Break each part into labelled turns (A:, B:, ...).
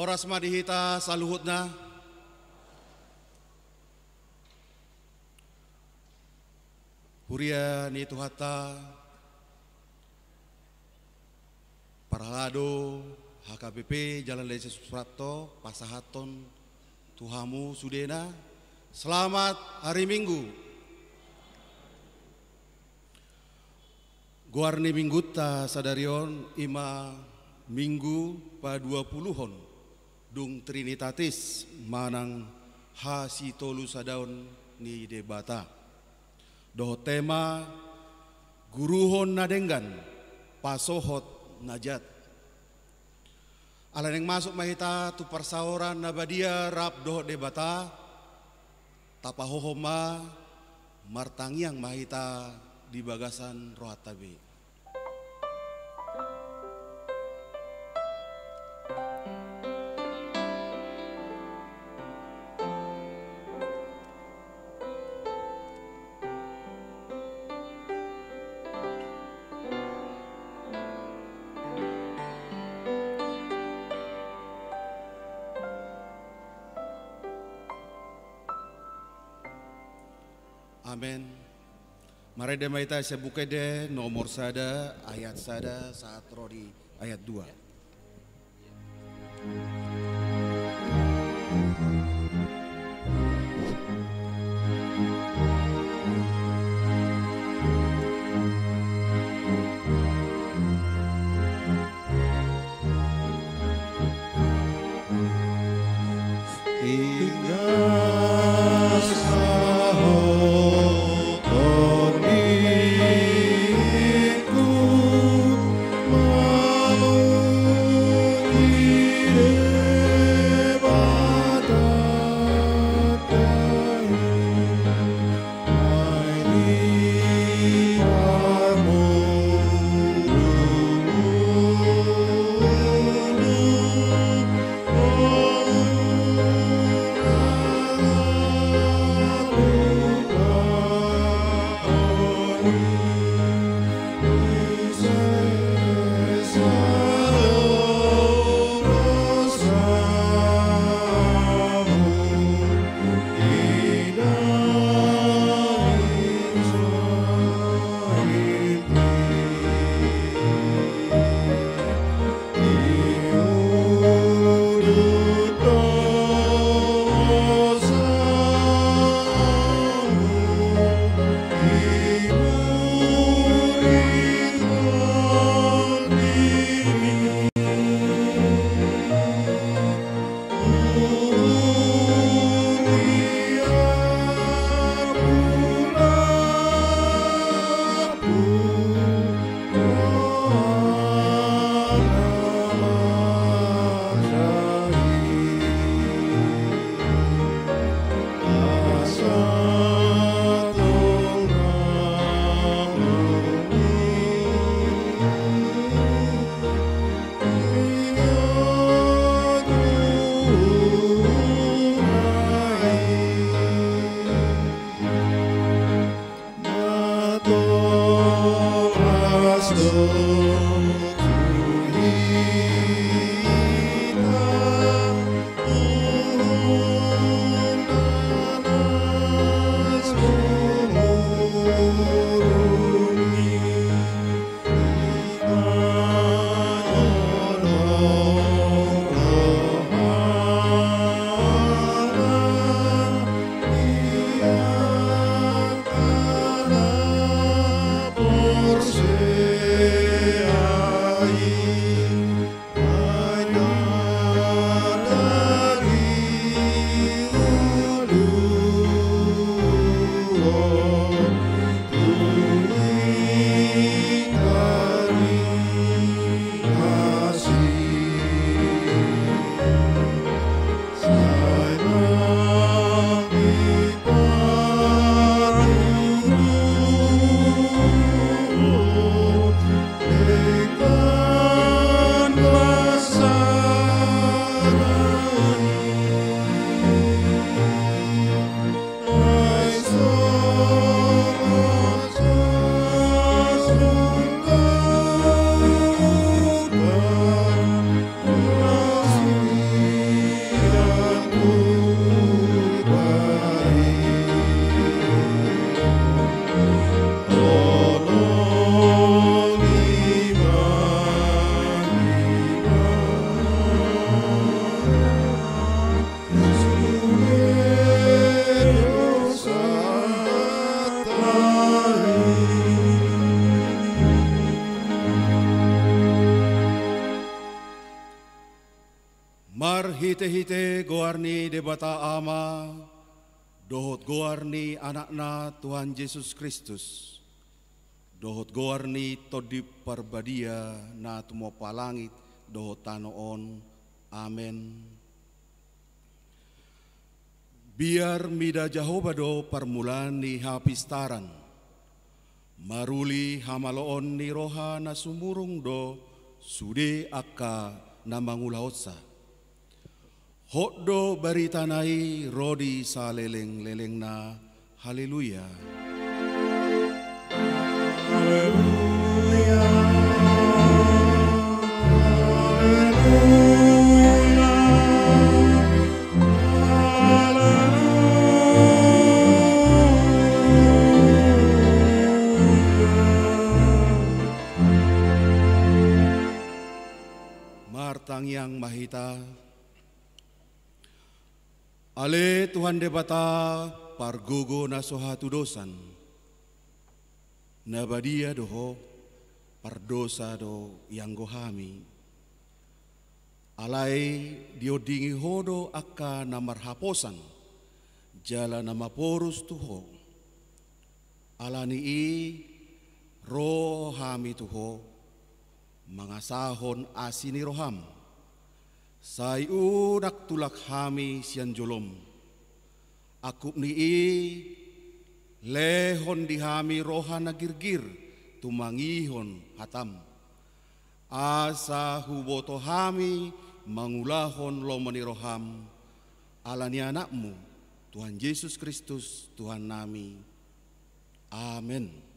A: Horas madihita saluhutna. Huria ni tuhata Parhalado HKBP Jalan Desa Suprapto Pasahaton Tuhamu Sudena. Selamat hari Minggu. Guarni mingguta sadarion ima minggu pa 20-hon dung Trinitatis manang hasitolu sadaon ni debata. Doh tema guruhon nadenggan pasohot najat. Alan yang masuk mahita tu persauran nabadia rap doh debata tapahohoma martangiang mahita di bagasan rohatabe. Amin. Mari demaita sebuka de nomor sada ayat sada saat rodi ayat 2. hite-hite goarni debata ama, dohot goarni anakna Tuhan Yesus Kristus, dohot goarni todip parbadia na tumo palangit dohot tanoon, amen. Biar mida Jehovah do permulaan ni hapistaran, maruli hamaloon ni roha na sumurung do sude akka na mangulaotsa. Hoddo baritanai rodi sa leleng-leleng na, haleluya.
B: Haleluya.
A: Martang yang mahita, ale Tuhan debata pargogo na sohatu dosan, nabadia doho pardosa do yang gohami, alai diodingi hodo akka namarhaposan, jala namaporus tuho, alani i rohami tuho, mangasahon asini roham, sayu nak tulak hami sian jolom, akup ni i lehon dihami rohan nagirgir, tumangihon hatam, asa huboto hami mangulahon lomani roham, alani anakmu, Tuhan Yesus Kristus, Tuhan nami, amin.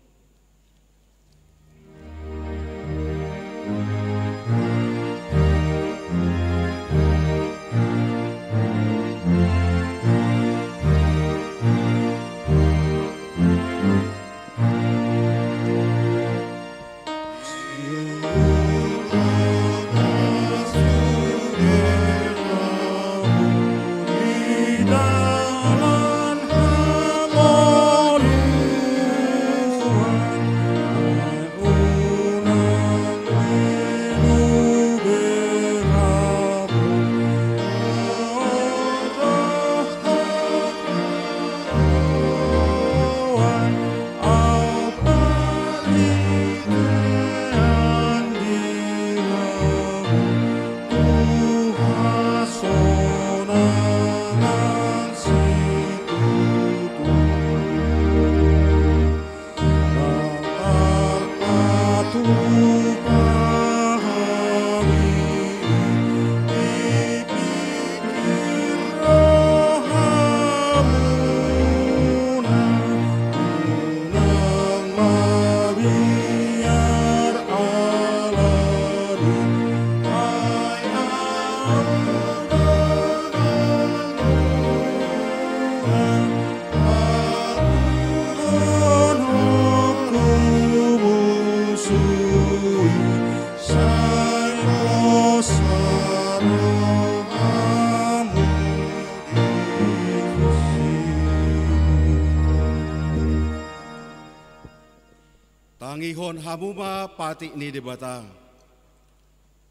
A: Tangihon hamuma patik ni debata,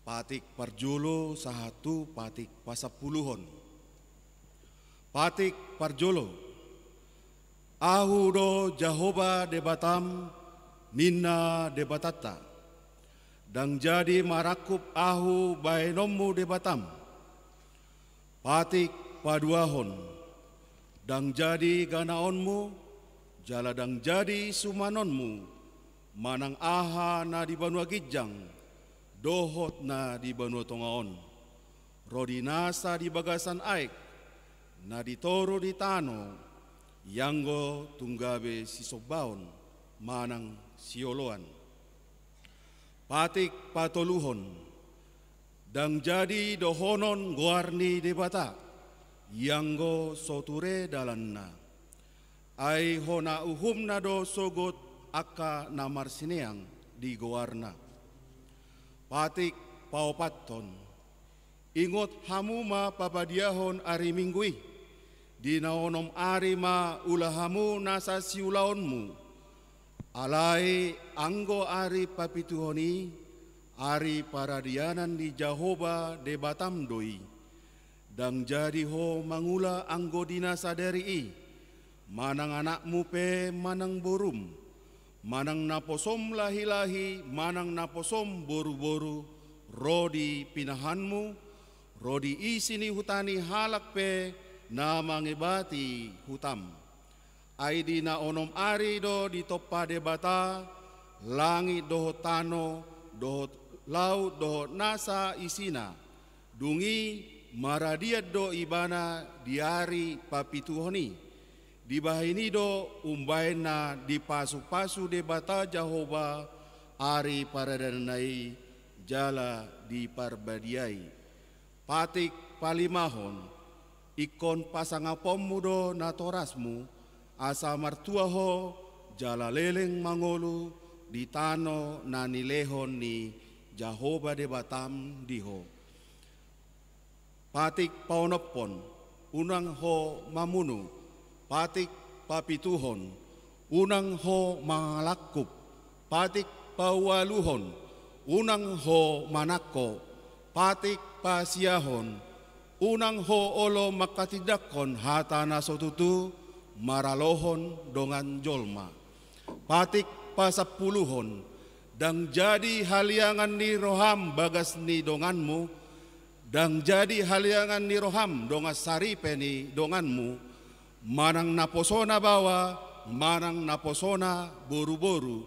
A: patik parjolo sahatu patik pasapuluhon, patik parjolo, ahu do Jehovah debatam minna debatata, dang jadi marakup ahu baenomu debatam, patik paduahon, dang jadi ganaonmu, jala dang jadi sumanonmu, manang aha na di banua gijang, dohot na di banua tongaon, rodi nasa di bagasan aik, na di toro di tano, yanggo tunggabe sisobaon, manang sioloan. Patik patoluhon, dang jadi dohonon guarni debata, yanggo soture dalanna, ai hona uhumna do sogot akka namar sineang di goarna. Patik paopaton, ingot hamuma papadiahon ari minggui, di naonom ari ma ulahamu nasa siulaonmu, alai anggo ari papituhoni, ari paradianan di Jehovah debatam doi, dang jadi ho mangula anggodina sadari i, manang anakmu pe manang borum, manang naposom lahi-lahi, manang naposom boru-boru, rodi pinahanmu, rodi isini hutani halak pe na mangibati hutam. Aidi na onom ari do di topa debata, langit doho tano, doho laut doho nasa isina, dungi maradiat do ibana diari papituhoni, dibahini do umbaina di pasu-pasu debata Jahoba, ari paradanai jala di parbadiai, patik palimahon, ikon pasangapomu do natorasmu, asa martuaho jala leleng mangolu di tano na nilehon ni Jahoba de Batam diho. Patik paonopon, unang ho mamunu, patik papituhon, unang ho mangalakup, patik pawaluhon, unang ho manako, patik pasiahon, unang ho olo makatidakon hatana sotutu, maralohon dongan jolma, patik pasapuluhon, dang jadi haliangan ni roham bagas ni donganmu, dang jadi haliangan ni roham dongas saripe ni donganmu, manang naposona bawa, manang naposona boru-boru,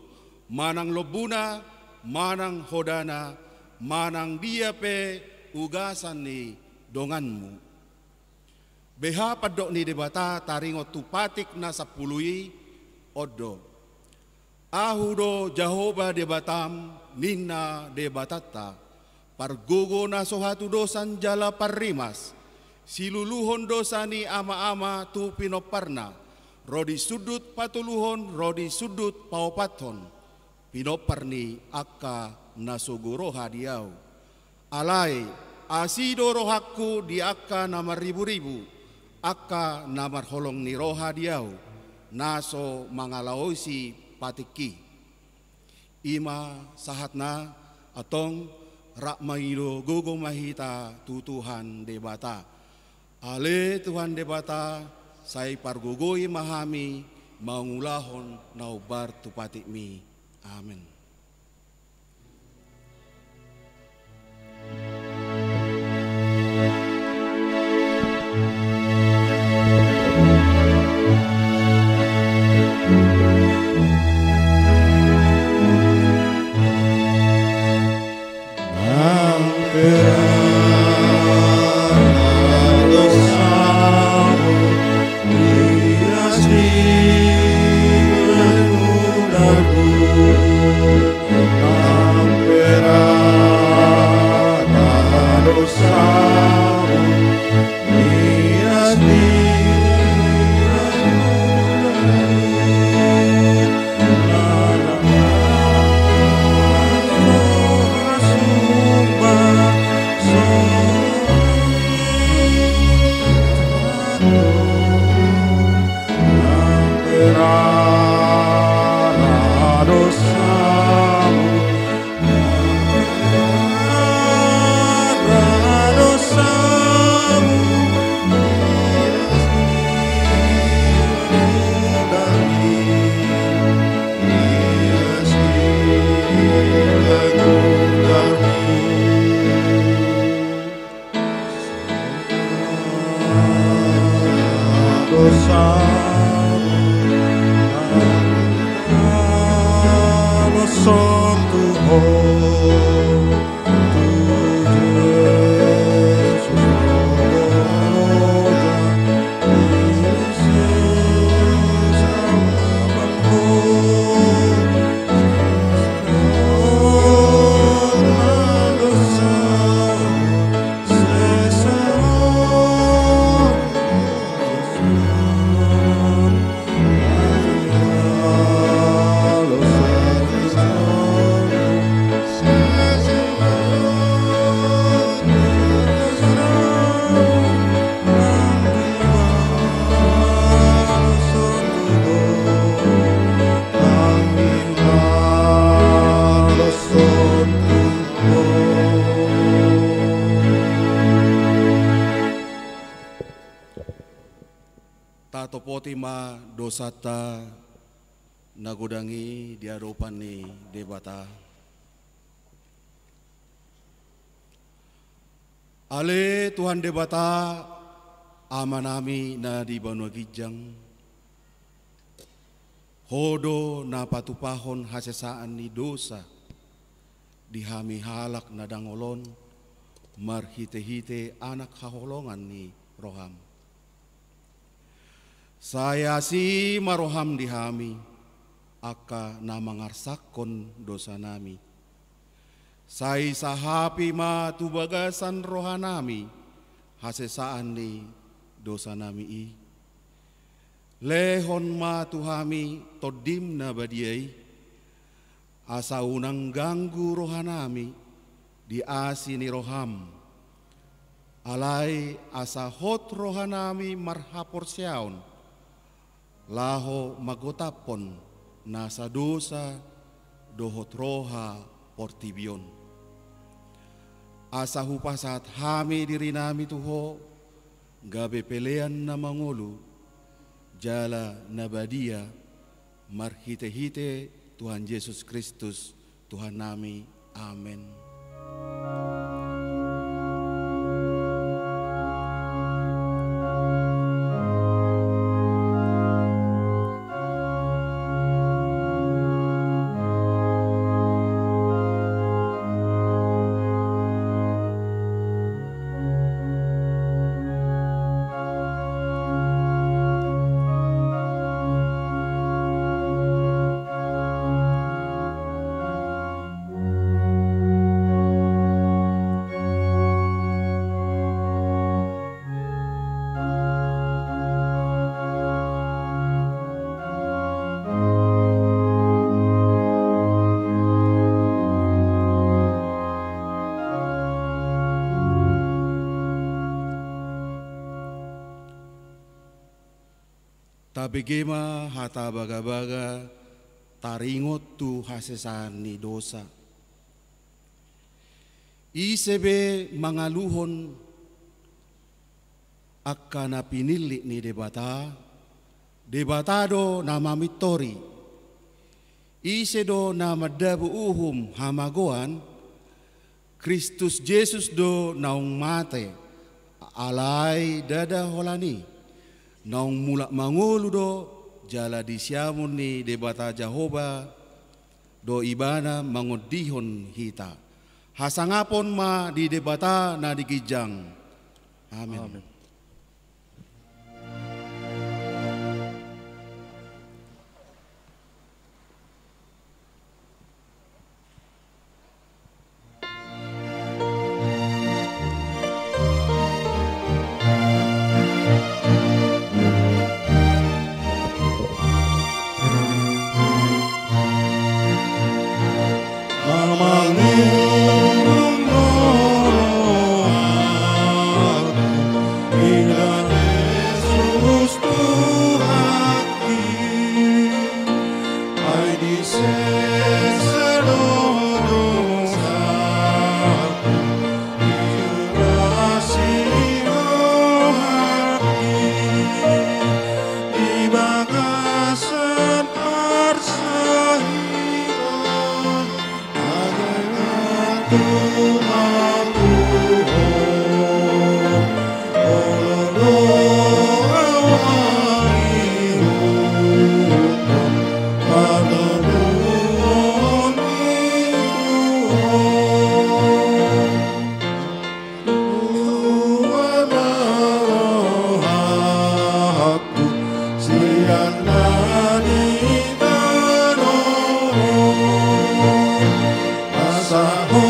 A: manang lobuna, manang hodana, manang dia pe ugasan ni donganmu. Beha padok ni debata taringo tupatik na sapului odo. Ahudo Jahoba de Batam ninna de batata. Pargogo na sohatu dosan jala parrimas. Siluluhon dosani ama-ama tu pinoparna. Rodi sudut patuluhon, rodi sudut paupaton. Pinoparni akka nasogoro hadiau. Alai asido rohaku di akka namar ribu-ribu. Akka namar holong ni roha diau, naso mangalaosi patiki. Ima sahatna atong rakmaido gogo mahita tutuhan debata. Ale Tuhan debata, say pargogoi mahami, mangulahon naubar tupatikmi. Amin. dosata nagodangi di hadapan ni debata. Ale Tuhan debata amanami na di Banua Gijang, hodo na patupahon hasesaan ni dosa, dihami halak na dangolon, marhite-hite anak haholongan ni roham. Saya si maroham dihami, aka na mangarsakon dosa nami. Sai sahapi ma tubagasan rohanami, hasesaan ni dosa nami i. Lehon ma tuhami todim na badiai, asa unang ganggu rohanami, di asi ni roham. Alai asa hot rohanami marhapor siaon, laho magotapon nasa dosa dohot roha portibion. Asa hupasat hami diri nami tuho, gabe pelean na mangulu, jala nabadia, marhite-hite Tuhan Yesus Kristus, Tuhan nami. Amin. Tabigema hata baga-baga taringot tu hasesan ni dosa. Isebe mangaluhon akana pinili ni debatado na mamitori. Isedo na madabu uhum hamagoan, Kristus Yesus do naung mate, alai dada holani. Naung mulak mangulu do jala di siamun ni debata Jehovah do ibana mangodihon hita. Hasangapon ma di debata na di Gijang. Amin. Amin.
B: Asa ho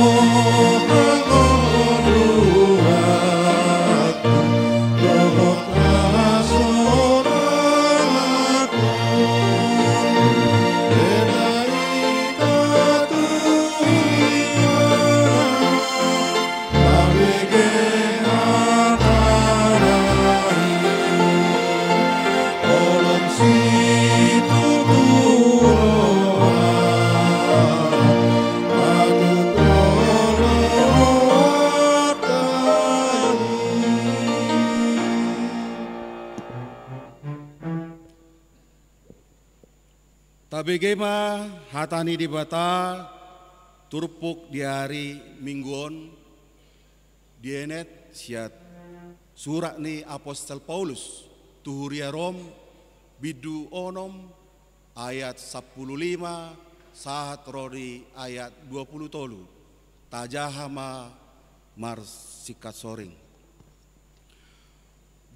A: Gema hatani di bata turpuk di hari mingguon dienet siat surat ni Apostol Paulus tuhuria Rom bidu onom ayat 15 sahat rori ayat 20 tolu tajahama marsikat soring.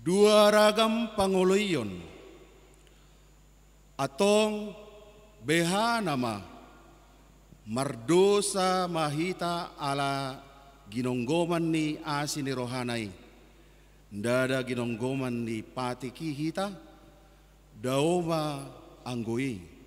A: Dua ragam pangoloyon atong beha nama mardosa mahita ala ginonggoman ni asini rohanai ndada ginonggoman ni patiki hita daoma anggoi.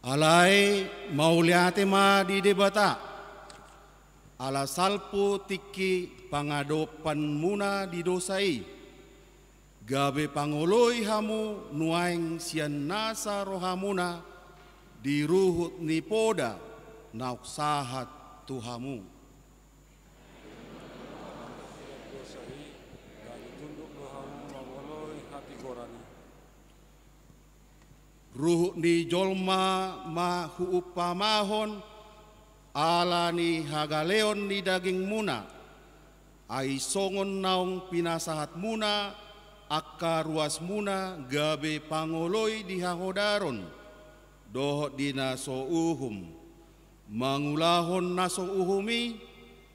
A: Alai mauliate ma di debata ala salpo tiki pangadopan muna di dosai gabe pangoloi hamu nuaing sian nasa rohamuna di ruhut ni poda nauk sahat tuhamu. Ruh ni jolma ma huupamahon ala ni hagaleon ni daging muna ai songon naung pinasahat muna akka ruas muna gabe pangoloi di hahodaron dohot di naso uhum mangulahon naso uhumi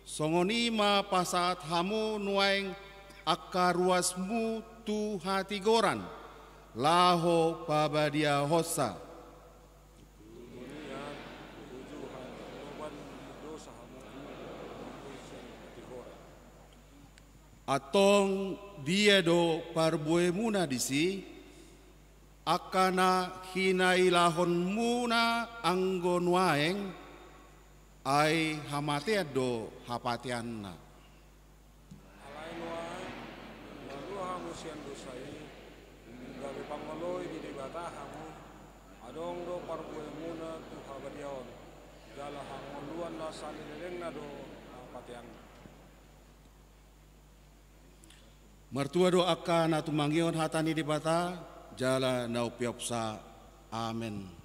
A: songoni ma pasaat hamu nuaing akka ruasmu tu hati goran laho pabadia hosa. Atong dia do parbue muna disi akana hinailahon muna anggon waeng ai hamatea do hapatianna.
B: Adong do parbue muna tu habadion jala hangoluan na salileng na do patian.
A: Mertua do akan atumangion hatani di bata jala naupiopsa. Amen.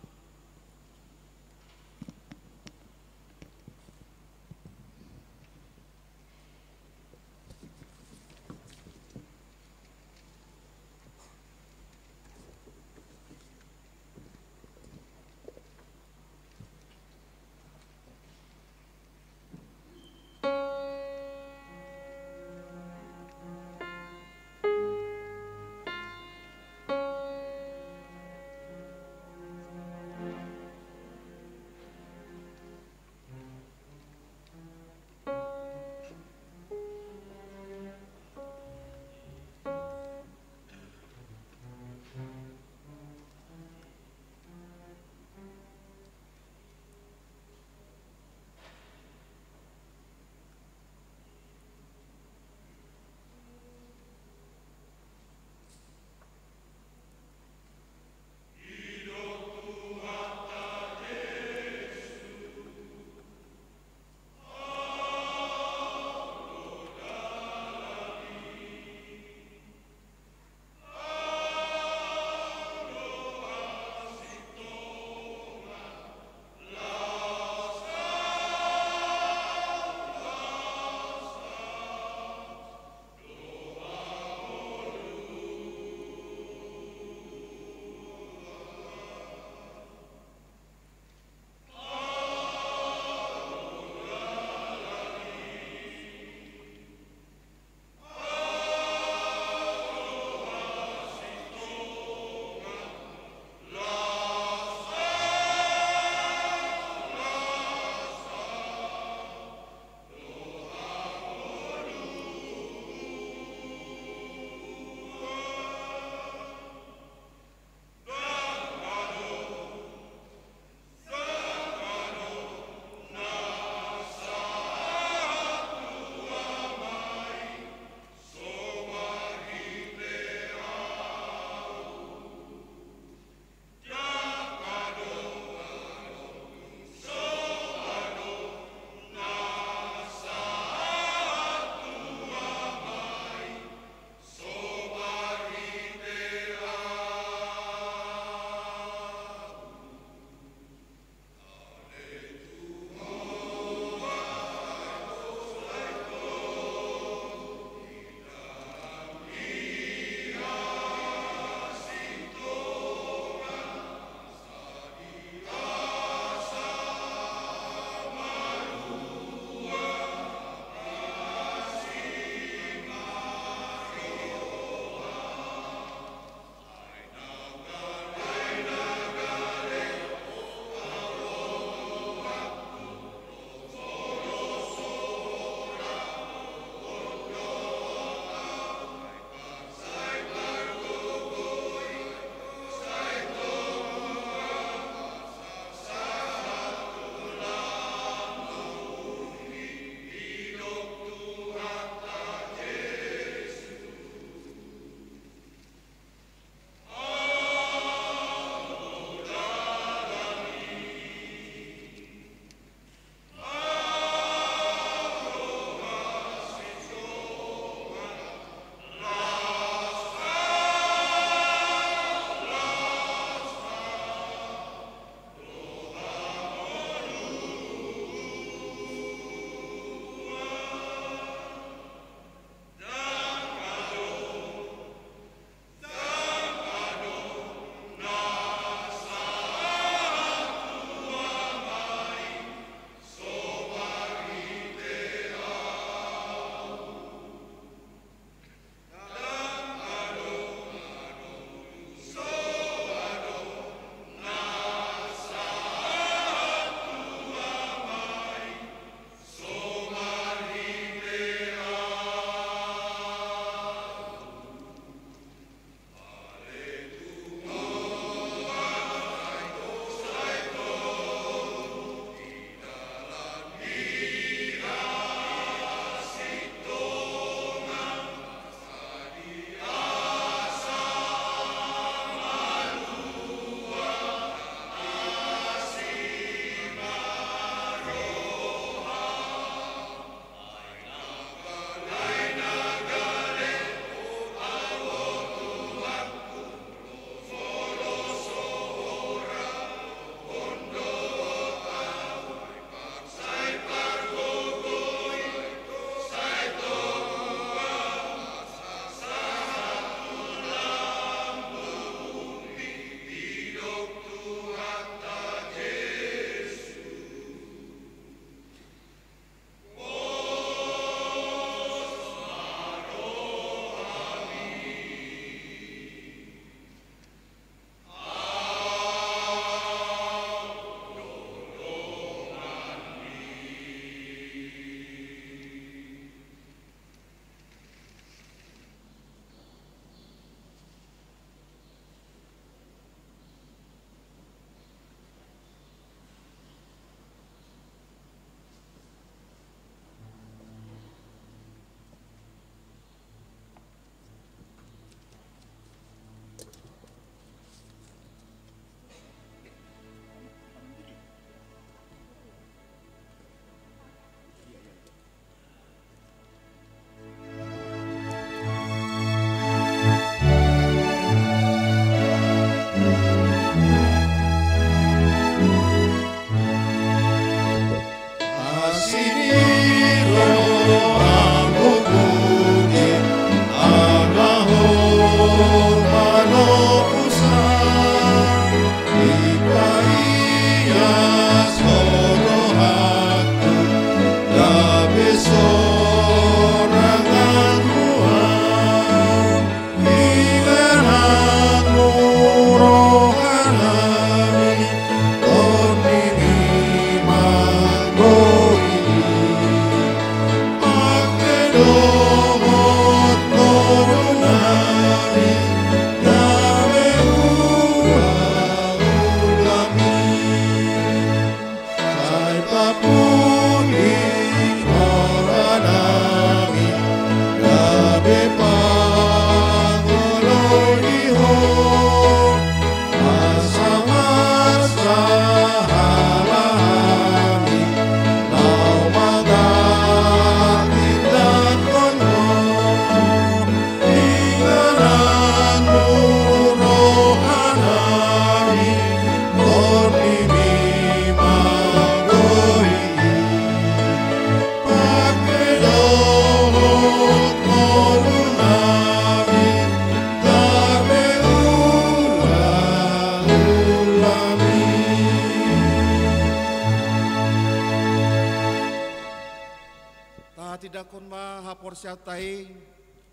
A: dakon ma haporsiatai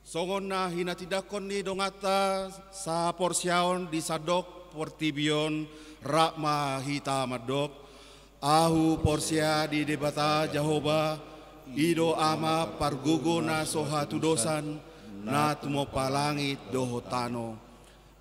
A: songon na hinatidakon ni dongata sa porsiaon di sadok portibion rakma hita madok ahu porsia di debata Jehovah ido ama pargugo na sohatu dosan na tumo palangit dohotano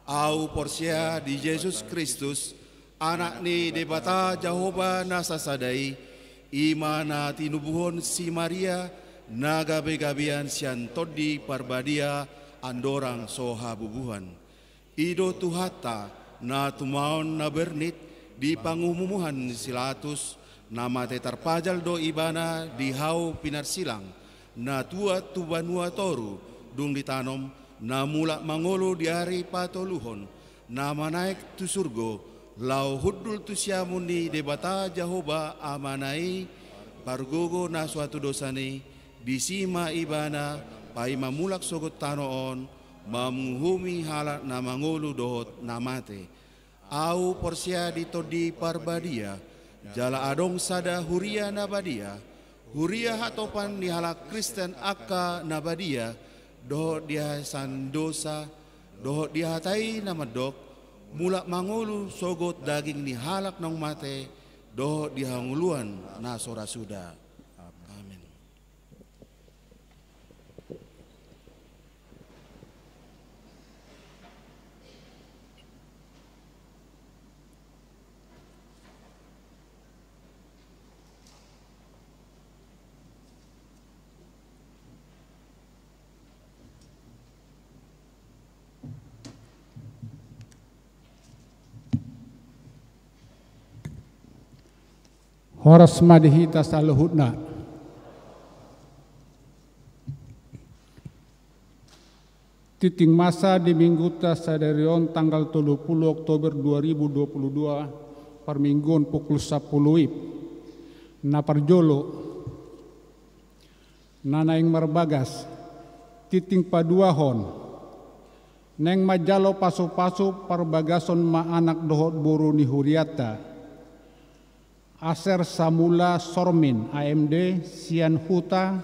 A: au porsia di Yesus Kristus anak ni debata Jehovah na sasadai ima na tinubuhon si Maria na gabi-gabian sian todi parbadia andorang soha bubuhan ido tuhata na tumaon na bernit di pangumumuhan silatus nama tetar pajal do ibana di hau pinarsilang na tua tubanua toru dung ditanom na mula mangolo di hari patoluhon na manaik tu surgo lau hudul tu siamun di debata Jehovah amanai pargogo na suatu dosani disima ibana pai mamulak sogot tanoon mamuhumi halak na mangolu dohot namate au porsia ditodi parbadia jala adong sada huria nabadia huria hatopan di halak Kristen aka nabadia dohot dia sandosa dohot dia hatai namadok mulak mangolu sogot daging ni halak nang mate dohot di hanguluan na sora suda. Amin.
C: Horas madihita saluhutna. Titing masa di mingguta sadarion tanggal 30 Oktober 2022 permingguan pukul 10 WIB. Na parjolo nanaing marbagas titing paduahon neng majalo pasu-pasu parbagason ma anak dohot buru ni huriata Aser Samula Sormin AMD Sian Huta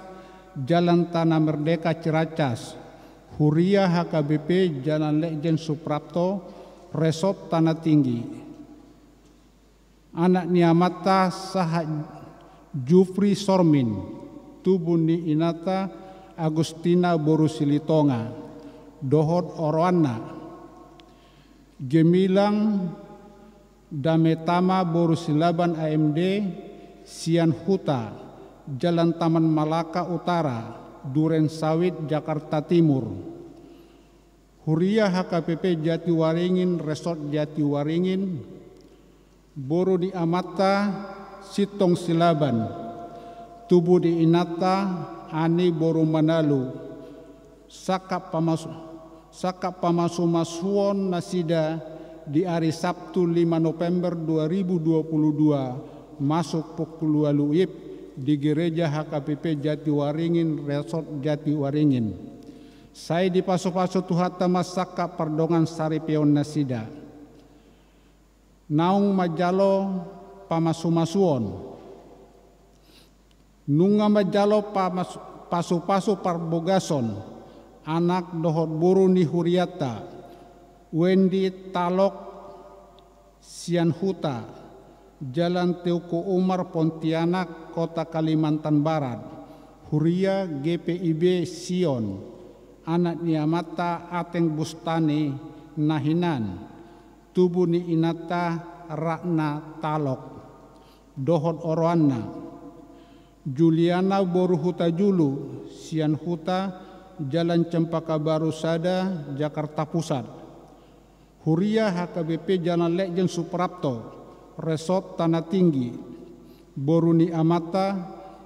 C: Jalan Tanah Merdeka Ciracas Huria HKBP Jalan Lejen Suprapto Resort Tanah Tinggi anak niamata saha Jufri Sormin Tubuni Inata Agustina Borusilitonga Dohot Orwana Gemilang Dametama Borusilaban AMD Sian Huta Jalan Taman Malaka Utara Duren Sawit Jakarta Timur Huria HKPP Jatiwaringin Resort Jatiwaringin Boru di Amata Sitong Silaban Tubu di Inata Ani Boru Manalu Sakap Pamasumasuon Nasida di hari Sabtu 5 November 2022 masuk pukul 2 WIB di Gereja HKPP Jatiwaringin Resort Jatiwaringin. Saya di paso-paso tuhata masaka pardongan saripion nasida. Naung majalo pamasumasuon. Nunga majalo pasu-pasu parbogason. Anak dohot buru ni huriata. Wendy Talok Sian Huta Jalan Teuku Umar Pontianak Kota Kalimantan Barat Huria GPIB Sion anak niamata Ateng Bustani Nahinan Tubuni Inata Rakna Talok Dohot Orwana Juliana Boru Huta Julu Sian Huta Jalan Cempaka Baru Sada Jakarta Pusat Huria HKBP Jalan Lejen Suprapto Resort Tanah Tinggi Boruni Amata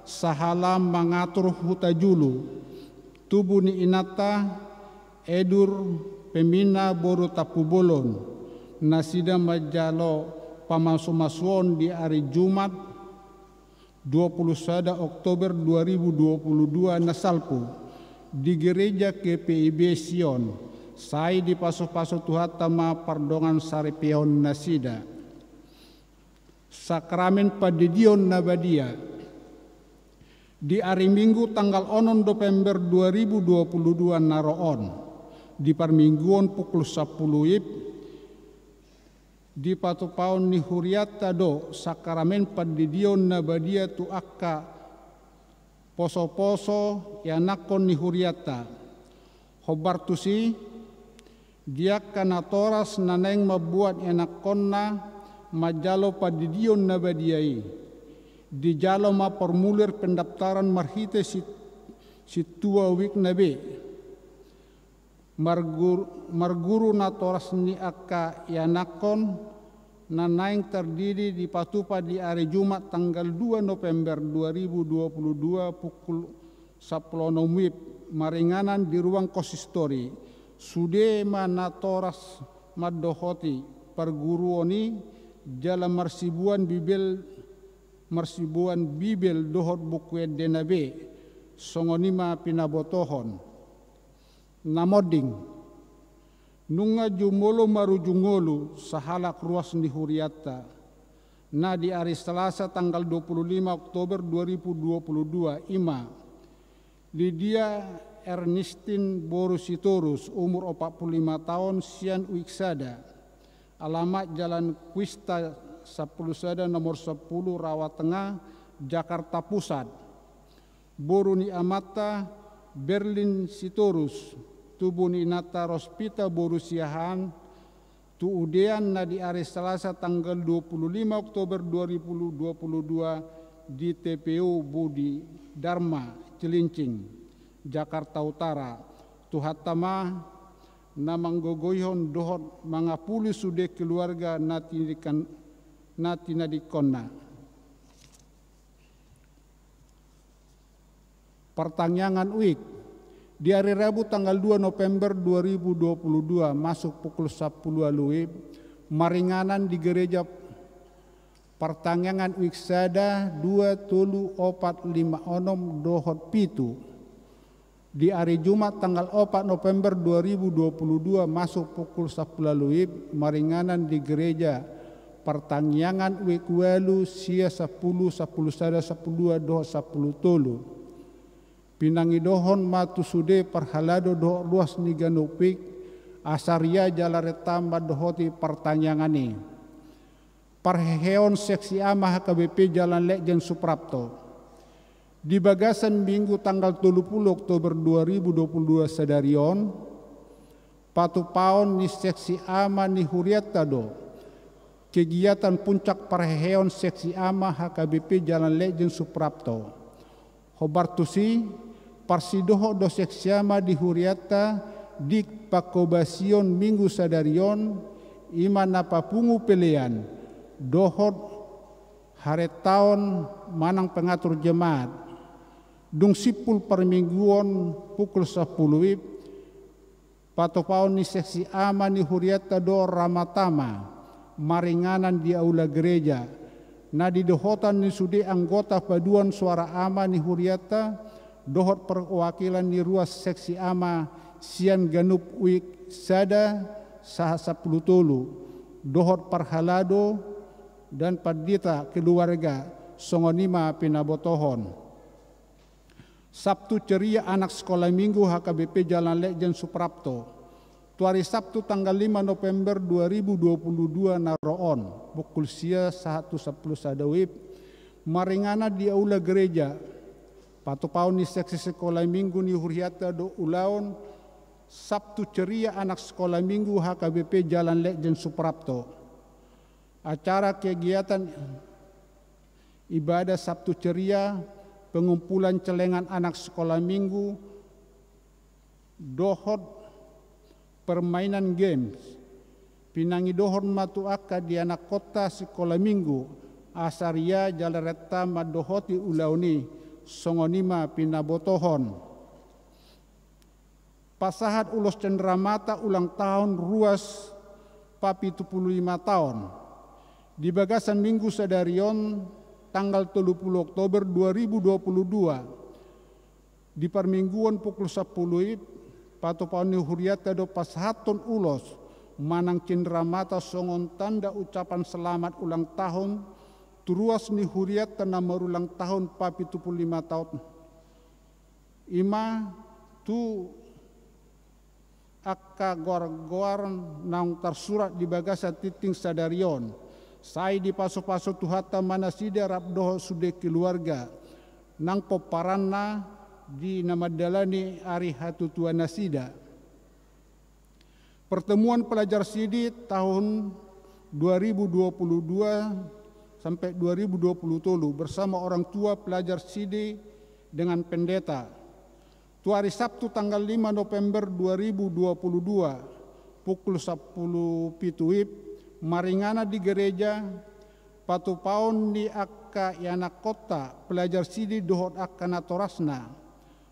C: Sahala Mangatur Huta Julu Tubuni Inata Edur Pemina Boru Tapubolon Nasida Majalo Pamasumasuon di hari Jumat 21 Oktober 2022 Nasalpu di Gereja KPIB Sion Sai di paso-paso tuhatama pardongan saripion nasida. Sakramen padidion nabadia. Di hari Minggu tanggal 6 November 2022 naroon di parmingguan pukul 10 WIB di patupaon ni huriata do sakramen padidion na badia tu akka poso-poso yanakon ni huriata hobartusi dia kana toras naneng mabuat yanakonna majalo padidion na badiai di jalo ma formulir pendaftaran marhite situa wik nabe marguru na toras ni akka yanakon na naing terdiri di patupa di hari Jumat tanggal 2 November 2022 pukul 10 WIB maringanan di ruang konsistori sude mana toras madohoti perguruoni jala marsibuan bibel dohot buku denabe songonima pinabotohon namoding nunga jumolo marujungolu sahalak ruas ni huriata na di hari Selasa tanggal 25 Oktober 2022 ima Lydia Ernestine Borusitorus umur 45 tahun sian Wiksada alamat Jalan Kuista 10 Sada nomor 10 Rawa Tengah Jakarta Pusat Boruni Amata Berlin Sitorus Tubuni Nata Rospita Borusiahan tu udean na di hari Selasa tanggal 25 Oktober 2022 di TPU Budi Dharma Cilincing Jakarta Utara tu hatama na manggogoyhon dohot mangapuli sude keluarga natina dikonna. Pertanyaan UIK di hari Rabu tanggal 2 November 2022 masuk pukul 10 WIB maringanan di gereja pertanyaan UIK Sada 23456 dohot pitu. Di hari Jumat tanggal 4 November 2022 masuk pukul 10 WIB maringanan di gereja pertanyaan UIK Walu sia 10 Sada 10 dohot 10 tolu. Pinangidohon matu sude perhalado dohot luas ni ganupik asaria jalareta madohoti pertanyaan parheon seksi ama HKBP Jalan Lejen Suprapto di bagasan Minggu tanggal 30 Oktober 2022 sadarion patupaon ni seksi ama ni huriata do kegiatan puncak parheon seksi ama HKBP Jalan Lejen Suprapto hobartusi parsidoho do seksi ama di huriata di pakobasion minggu sadarion imana papungu pelean dohot hari tahun manang pengatur jemaat dung sipul permingguan pukul 10 WIB patopaon ni seksi ama ni huriata do ramatama maringanan di aula gereja na di dohotan ni sude anggota paduan suara ama ni huriata dohot perwakilan di ruas seksi ama sian ganup UIK Sada saha 10 tolu dohot parhalado dan padita keluarga songonima pinabotohon Sabtu ceria anak sekolah minggu HKBP Jalan Lejen Suprapto tu hari Sabtu tanggal 5 November 2022 naroon pukul sia 1:10 Sada WIB maringana di aula gereja patupaon ni seksi sekolah minggu ni huriata do ulaon Sabtu ceria anak sekolah minggu HKBP Jalan Lejen Suprapto acara kegiatan ibadah Sabtu ceria pengumpulan celengan anak sekolah minggu dohot permainan games pinangi dohon matu akka di anak kota sekolah minggu asaria jalareta madohoti ulauni songonima pinabotohon pasahat ulos cenderamata ulang tahun ruas papi 75 tahun di bagasan minggu sadarion tanggal 30 Oktober 2022 di permingguan pukul 10 patopaon ni huriata do pashaton ulos manang cenderamata songon tanda ucapan selamat ulang tahun turuas ni huriat tanah merulang tahun 75 tahun. Ima tu akka goar-goar nang tersurat di bagasa titing sadarion. Sai di paso-paso tuhata mana sida rabdoho sude keluarga. Nang poparanna di nama dalani ari hatu tuana sida. Pertemuan pelajar sidi tahun 2022 sampai 2023 bersama orang tua pelajar sidi dengan pendeta. Tu hari Sabtu tanggal 5 November 2022 pukul 10 pituip maringana di gereja patu paun di akka yana kota pelajar sidi dohot akka natorasna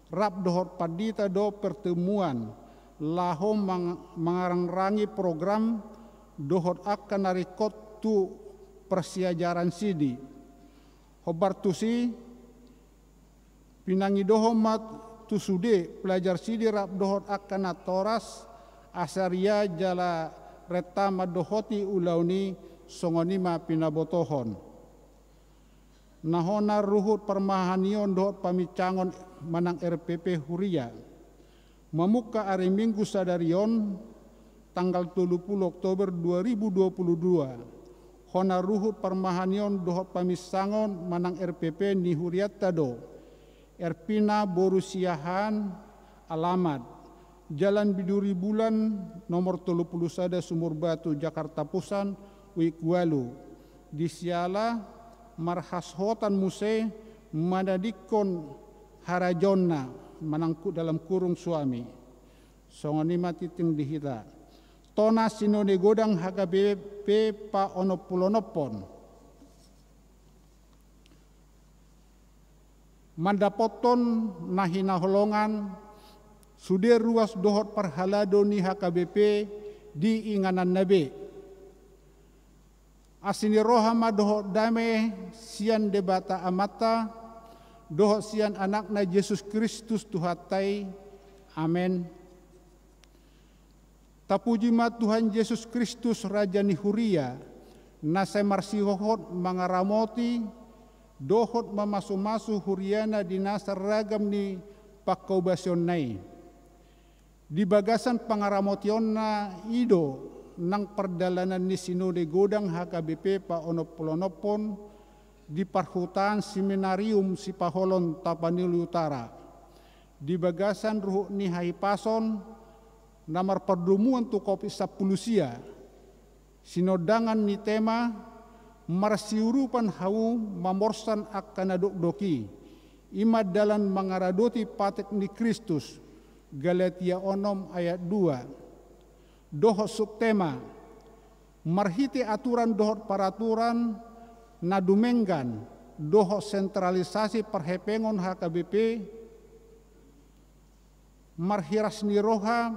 C: rap dohot padita do pertemuan laho mengarang-rangi program dohot akan narikot tu persiajaran sidi. Hobar tusi pinangi dohomat tu sude pelajar sidi rap dohot akan natoras asaria jala retama dohoti ulauni songonima pinabotohon. Nahona ruhut permahanion dohot pamicangon manang RPP Huria. Memuka hari Minggu sadarion tanggal 30 Oktober 2022 hona ruhut permahanion dohot pamisangon manang RPP ni Huriat tado Erpina Borusiahan alamat Jalan Biduri Bulan nomor 31 Sumur Batu Jakarta Pusat Wikwalu disiala marhashotan muse madadikon harajonna manangku dalam kurung suami songonima titing dihita tona sinode godang HKBP pa onopulonopon mandapoton nahina holongan sude ruas dohot parhalado ni HKBP di inganan nabe asini rohama dohot dame sian debata amata dohot sian anakna Yesus Kristus Tuhatai. Amin. Tapujimat Tuhan Yesus Kristus Raja ni Huria, nasai marsihohot mangaramoti, dohot mamasu-masu Huriana di nasar ragam ni pakaubasion nai. Di bagasan pangaramotionna ido nang perdalanan ni sinode godang HKBP pa onopolonopon di Parhutan Seminarium Sipaholon Tapanuli Utara. Di bagasan ruh ni Haipason namar perdumuan tu kopi sapulusia. Sinodangan ni tema marsiurupan hau mamorsan akan adok-doki. Imad dalan mangaradoti patek ni Kristus. Galatia onom ayat 2. Dohot subtema marhiti aturan dohot paraturan nadumenggan dohot sentralisasi perhepengon HKBP marhiras niroha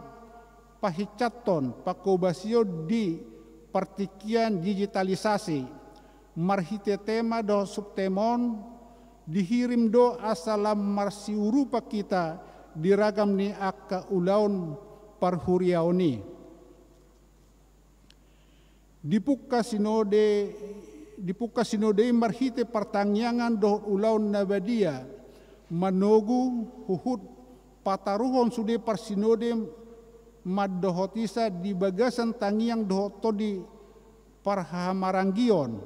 C: pahicaton pakobasio di partikian digitalisasi marhite tema dohot subtemon dihirim do asalam marsiurupa kita diragam ni akka ulaun parhuriaoni dipuka sinode marhite pertangyangan dohot ulaun nabadia manogu huhut pataruhon sude parsinode maddohotisa di bagasan tangiang dohot todi parhamaranggion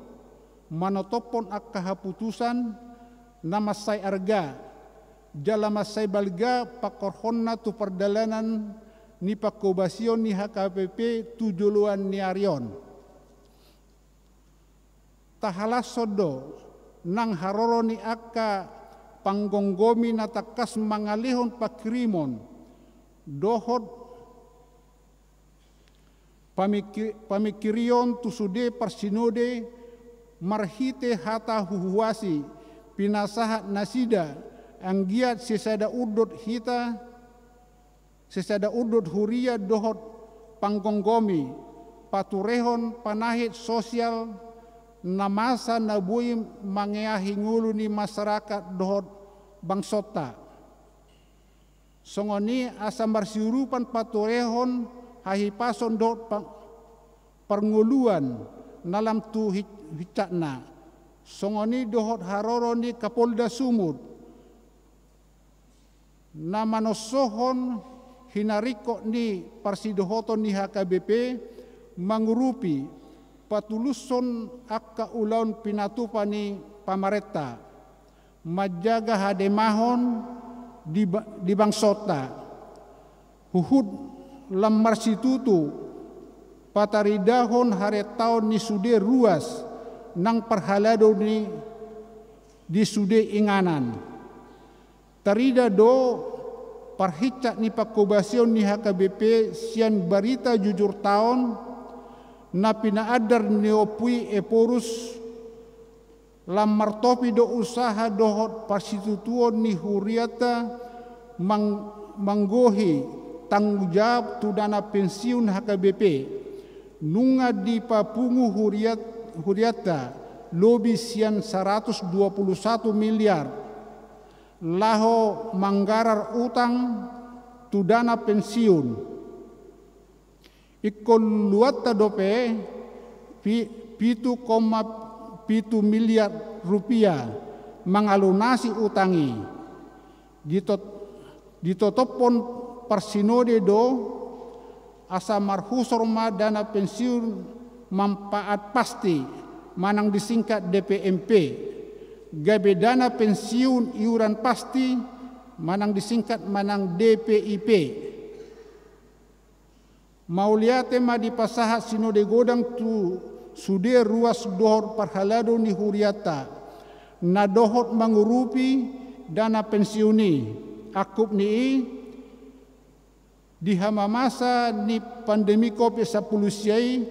C: manotopon akka haputusan namasai arga jalamasai balga pakorhonna tu perdalanan ni pakobasion ni HKBP tujuluan ni arion tahalas sodo nang haroro ni akka panggonggomi natakas mangalihon pakrimon dohot pamikirion tusude parsinode marhite hata huhuasi pinasahat nasida anggiat sesada udut hita sesada udut huria dohot panggonggomi paturehon panahit sosial namasa nabui mangeahi ngulu ni masyarakat dohot bangsota. Songoni asam marsiurupan paturehon hahipason dohot pernguluan nalam tu hicakna Songoni dohot haroro ni Kapolda Sumut na manosohon hinariko ni parsidohoton ni HKBP mangurupi patuluson akka ulaun pinatupa ni pamareta majaga hademahon di bangsota huhud lamar situtu pataridahon haretaon ni sude ruas nang parhalado ni di sude inganan tarida do parhicak ni pakobasion ni HKBP sian barita jujur taon na pinaadar ni opui eporus lamar topi do usaha dohot parsitutuon ni huriata manggohi tanggung jawab tu dana pensiun HKBP nunga di papungu huriata lobi sian 121 miliar laho manggarar utang tu dana pensiun ikon luata dope 7,7 miliar rupiah mangalunasi utangi ditotopon parsinode do asa marhusorma dana pensiun manfaat pasti manang disingkat DPMP gabe dana pensiun iuran pasti manang disingkat manang DPIP mauliate ma di pasahat sinode godang tu sude ruas dohor parhalado ni huriata na dohot mangurupi dana pensiuni akup ni di hama masa ni pandemi COVID-19 siai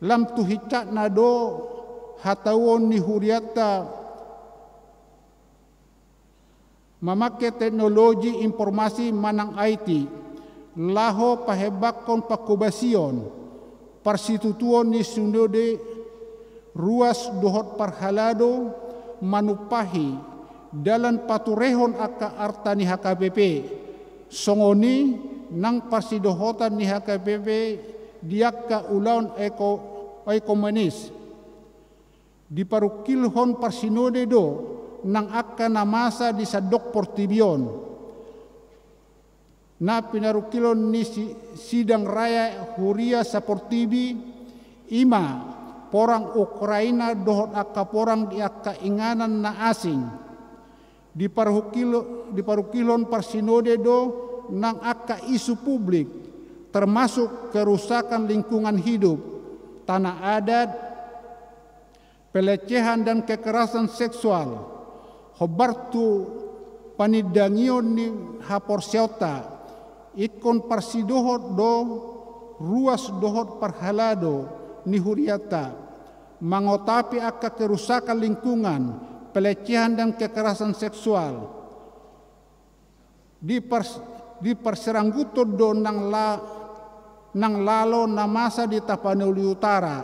C: lam tu hicat na do hatawon ni huriata memakai teknologi informasi manang IT laho pahebakon pakobasion parsitutuon ni sundode ruas dohot parhalado manupahi dalan paturehon aka artani HKBP songoni nang parsidohotan ni HKBP diakka ulaun ekonomis di parukilhon parsinode do nang akka namasa di sadok portibion na pinarukilon ni sidang raya huria saportibi ima porang Ukraina dohot akka porang di akka inganan na asing di parukilon parsinode do nang akka isu publik termasuk kerusakan lingkungan hidup tanah adat pelecehan dan kekerasan seksual hobartu panidangion ni haporsiota ikon parsidohot do ruas dohot parhalado ni huriata mangotapi akka kerusakan lingkungan pelecehan dan kekerasan seksual di perserangguto do nang lalo namasa di Tapanuli Utara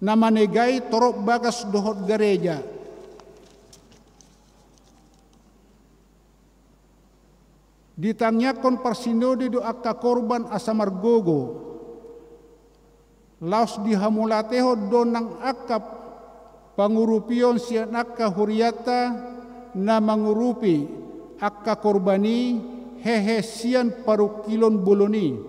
C: nama negai torok bagas dohot gereja ditanyakan parsinode do akka korban asamargogo laos dihamulateho do nang akka pangurupion sian akka huriata na mangurupi akka korbani hehe sian parukilon boloni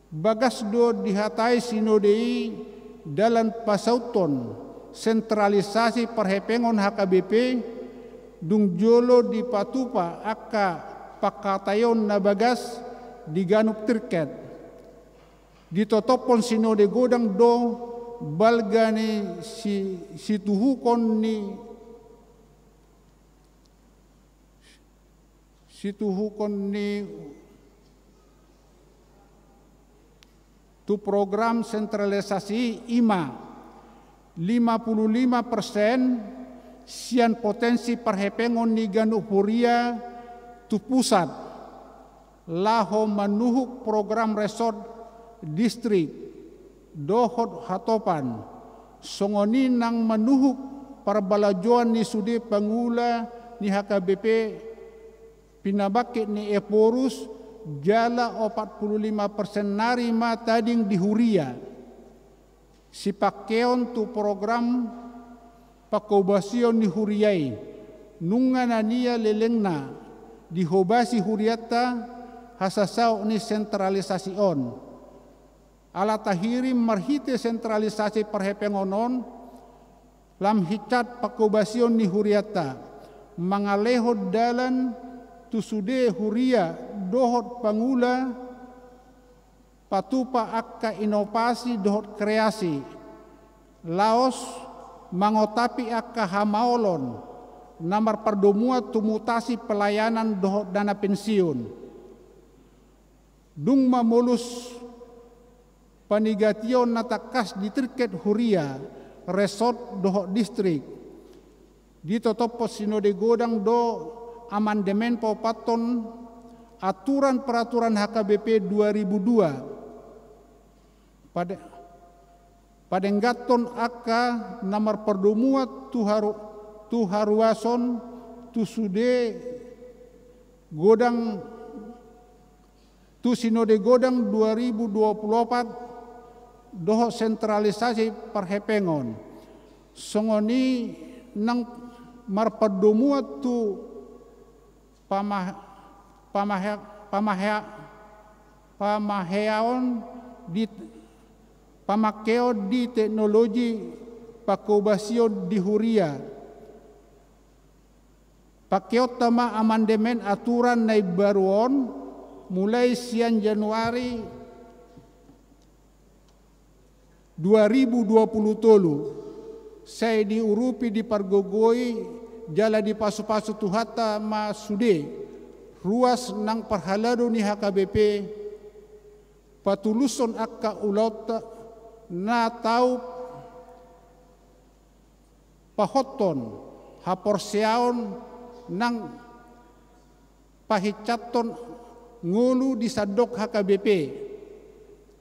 C: bagas do dihatai sinodei dalam pasauton sentralisasi perhepengon HKBP dung jolo di patupa akka pakatayon na bagas diganup tirket ditotopon sinode godang do balgani situhukon ni tu program sentralisasi IMA 55% sian potensi perhepengon ni ganu huria tu pusat laho manuhuk program resort distrik dohot hatopan songoni nang manuhuk parbalajoan ni sude pangula ni HKBP pinabakit ni eporus jala 45% narima tading di huria sipakeon tu program pakobasion ni huriai nungana nia lelengna dihobasi huriata hasasau ni sentralisasi on ala tahiri marhite sentralisasi perhepengonon lam hicat pakobasion ni huriata mangalehod dalan tusude huria dohot pangula patupa akka inovasi dohot kreasi laos mangotapi akka hamaolon namar perdomua tumutasi pelayanan dohot dana pensiun dung mamulus panigation natakas di terkait huria resort dohot distrik ditotopo sinode godang do amandemen paupaton aturan peraturan HKBP 2002 pada nggaton akka namar perdomua tuharuason tusude godang tu sinode godang 2024 doho sentralisasi perhepengon songoni nang marpadomua tu pamaheaon di pamakeo di teknologi pakobasio di huria pakeo tama amandemen aturan nai baruon mulai sian Januari 2020 saya diurupi di pargogoi jala di pasu-pasu tuhata masude ruas nang perhalado ni HKBP patuluson akka ulauta na tau pahoton haporseaon nang pahicaton ngulu di sadok HKBP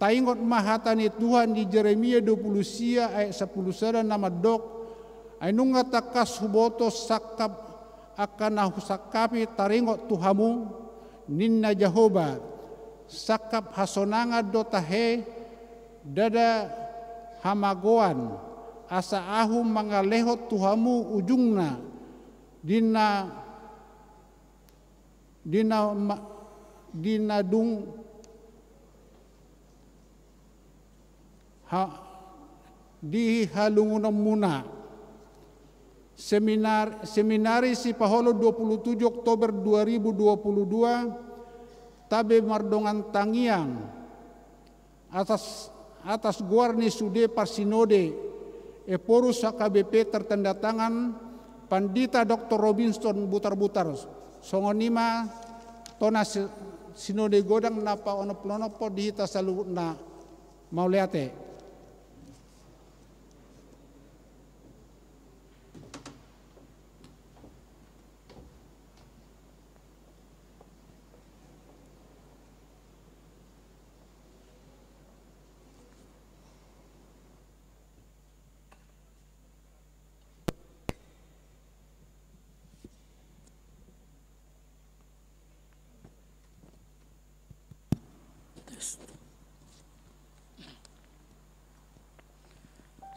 C: taingot mahatani Tuhan di Jeremia 20 sia ayat 10 sada nama dok ainunga takas huboto sakap akan husakapi taringot Tuhamu ninna Jehoba sakap hasonanga dotahe dada hamagoan asa ahu mangalehot Tuhamu ujungna dinadung di halungunam muna seminari si Paholo 27 Oktober 2022 tabe mardongan tangiang atas guarni sude parsinode eporus HKBP tertanda tangan Pandita Dr. Robinson Butar-Butar songonima tona sinode godang napa ono plonopo dihita salu na mauleate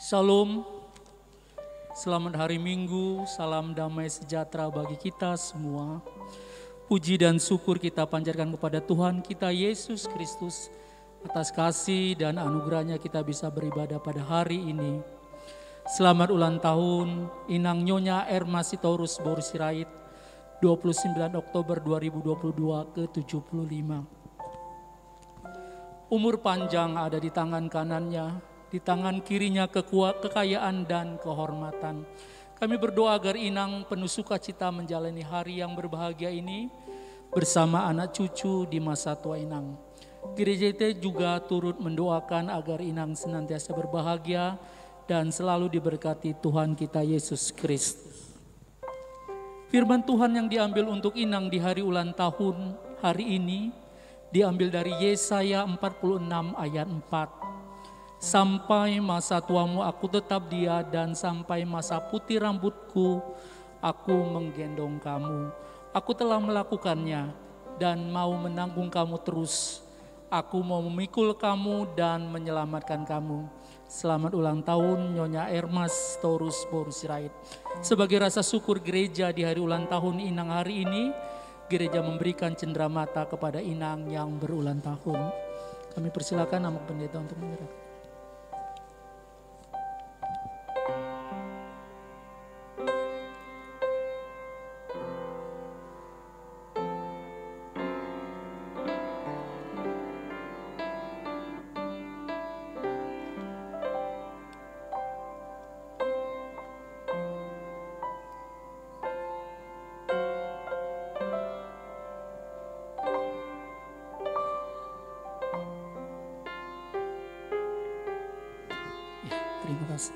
D: Shalom, selamat hari Minggu, salam damai sejahtera bagi kita semua. Puji dan syukur kita panjatkan kepada Tuhan kita Yesus Kristus atas kasih dan anugerahnya kita bisa beribadah pada hari ini. Selamat ulang tahun Inang Nyonya Erma Sitorus Boru Sirait 29 Oktober 2022 ke-75. Umur panjang ada di tangan kanannya, di tangan kirinya kekayaan dan kehormatan. Kami berdoa agar Inang penuh sukacita menjalani hari yang berbahagia ini bersama anak cucu di masa tua Inang. Gereja IT juga turut mendoakan agar Inang senantiasa berbahagia dan selalu diberkati Tuhan kita Yesus Kristus. Firman Tuhan yang diambil untuk Inang di hari ulang tahun hari ini diambil dari Yesaya 46 ayat 4. Sampai masa tuamu aku tetap dia, dan sampai masa putih rambutku aku menggendong kamu. Aku telah melakukannya dan mau menanggung kamu terus. Aku mau memikul kamu dan menyelamatkan kamu. Selamat ulang tahun Nyonya Ermas Taurus Boru Sirait. Sebagai rasa syukur gereja di hari ulang tahun Inang hari ini, gereja memberikan cenderamata kepada Inang yang berulang tahun. Kami persilakan Amak Pendeta untuk menyerahkan. Terima kasih.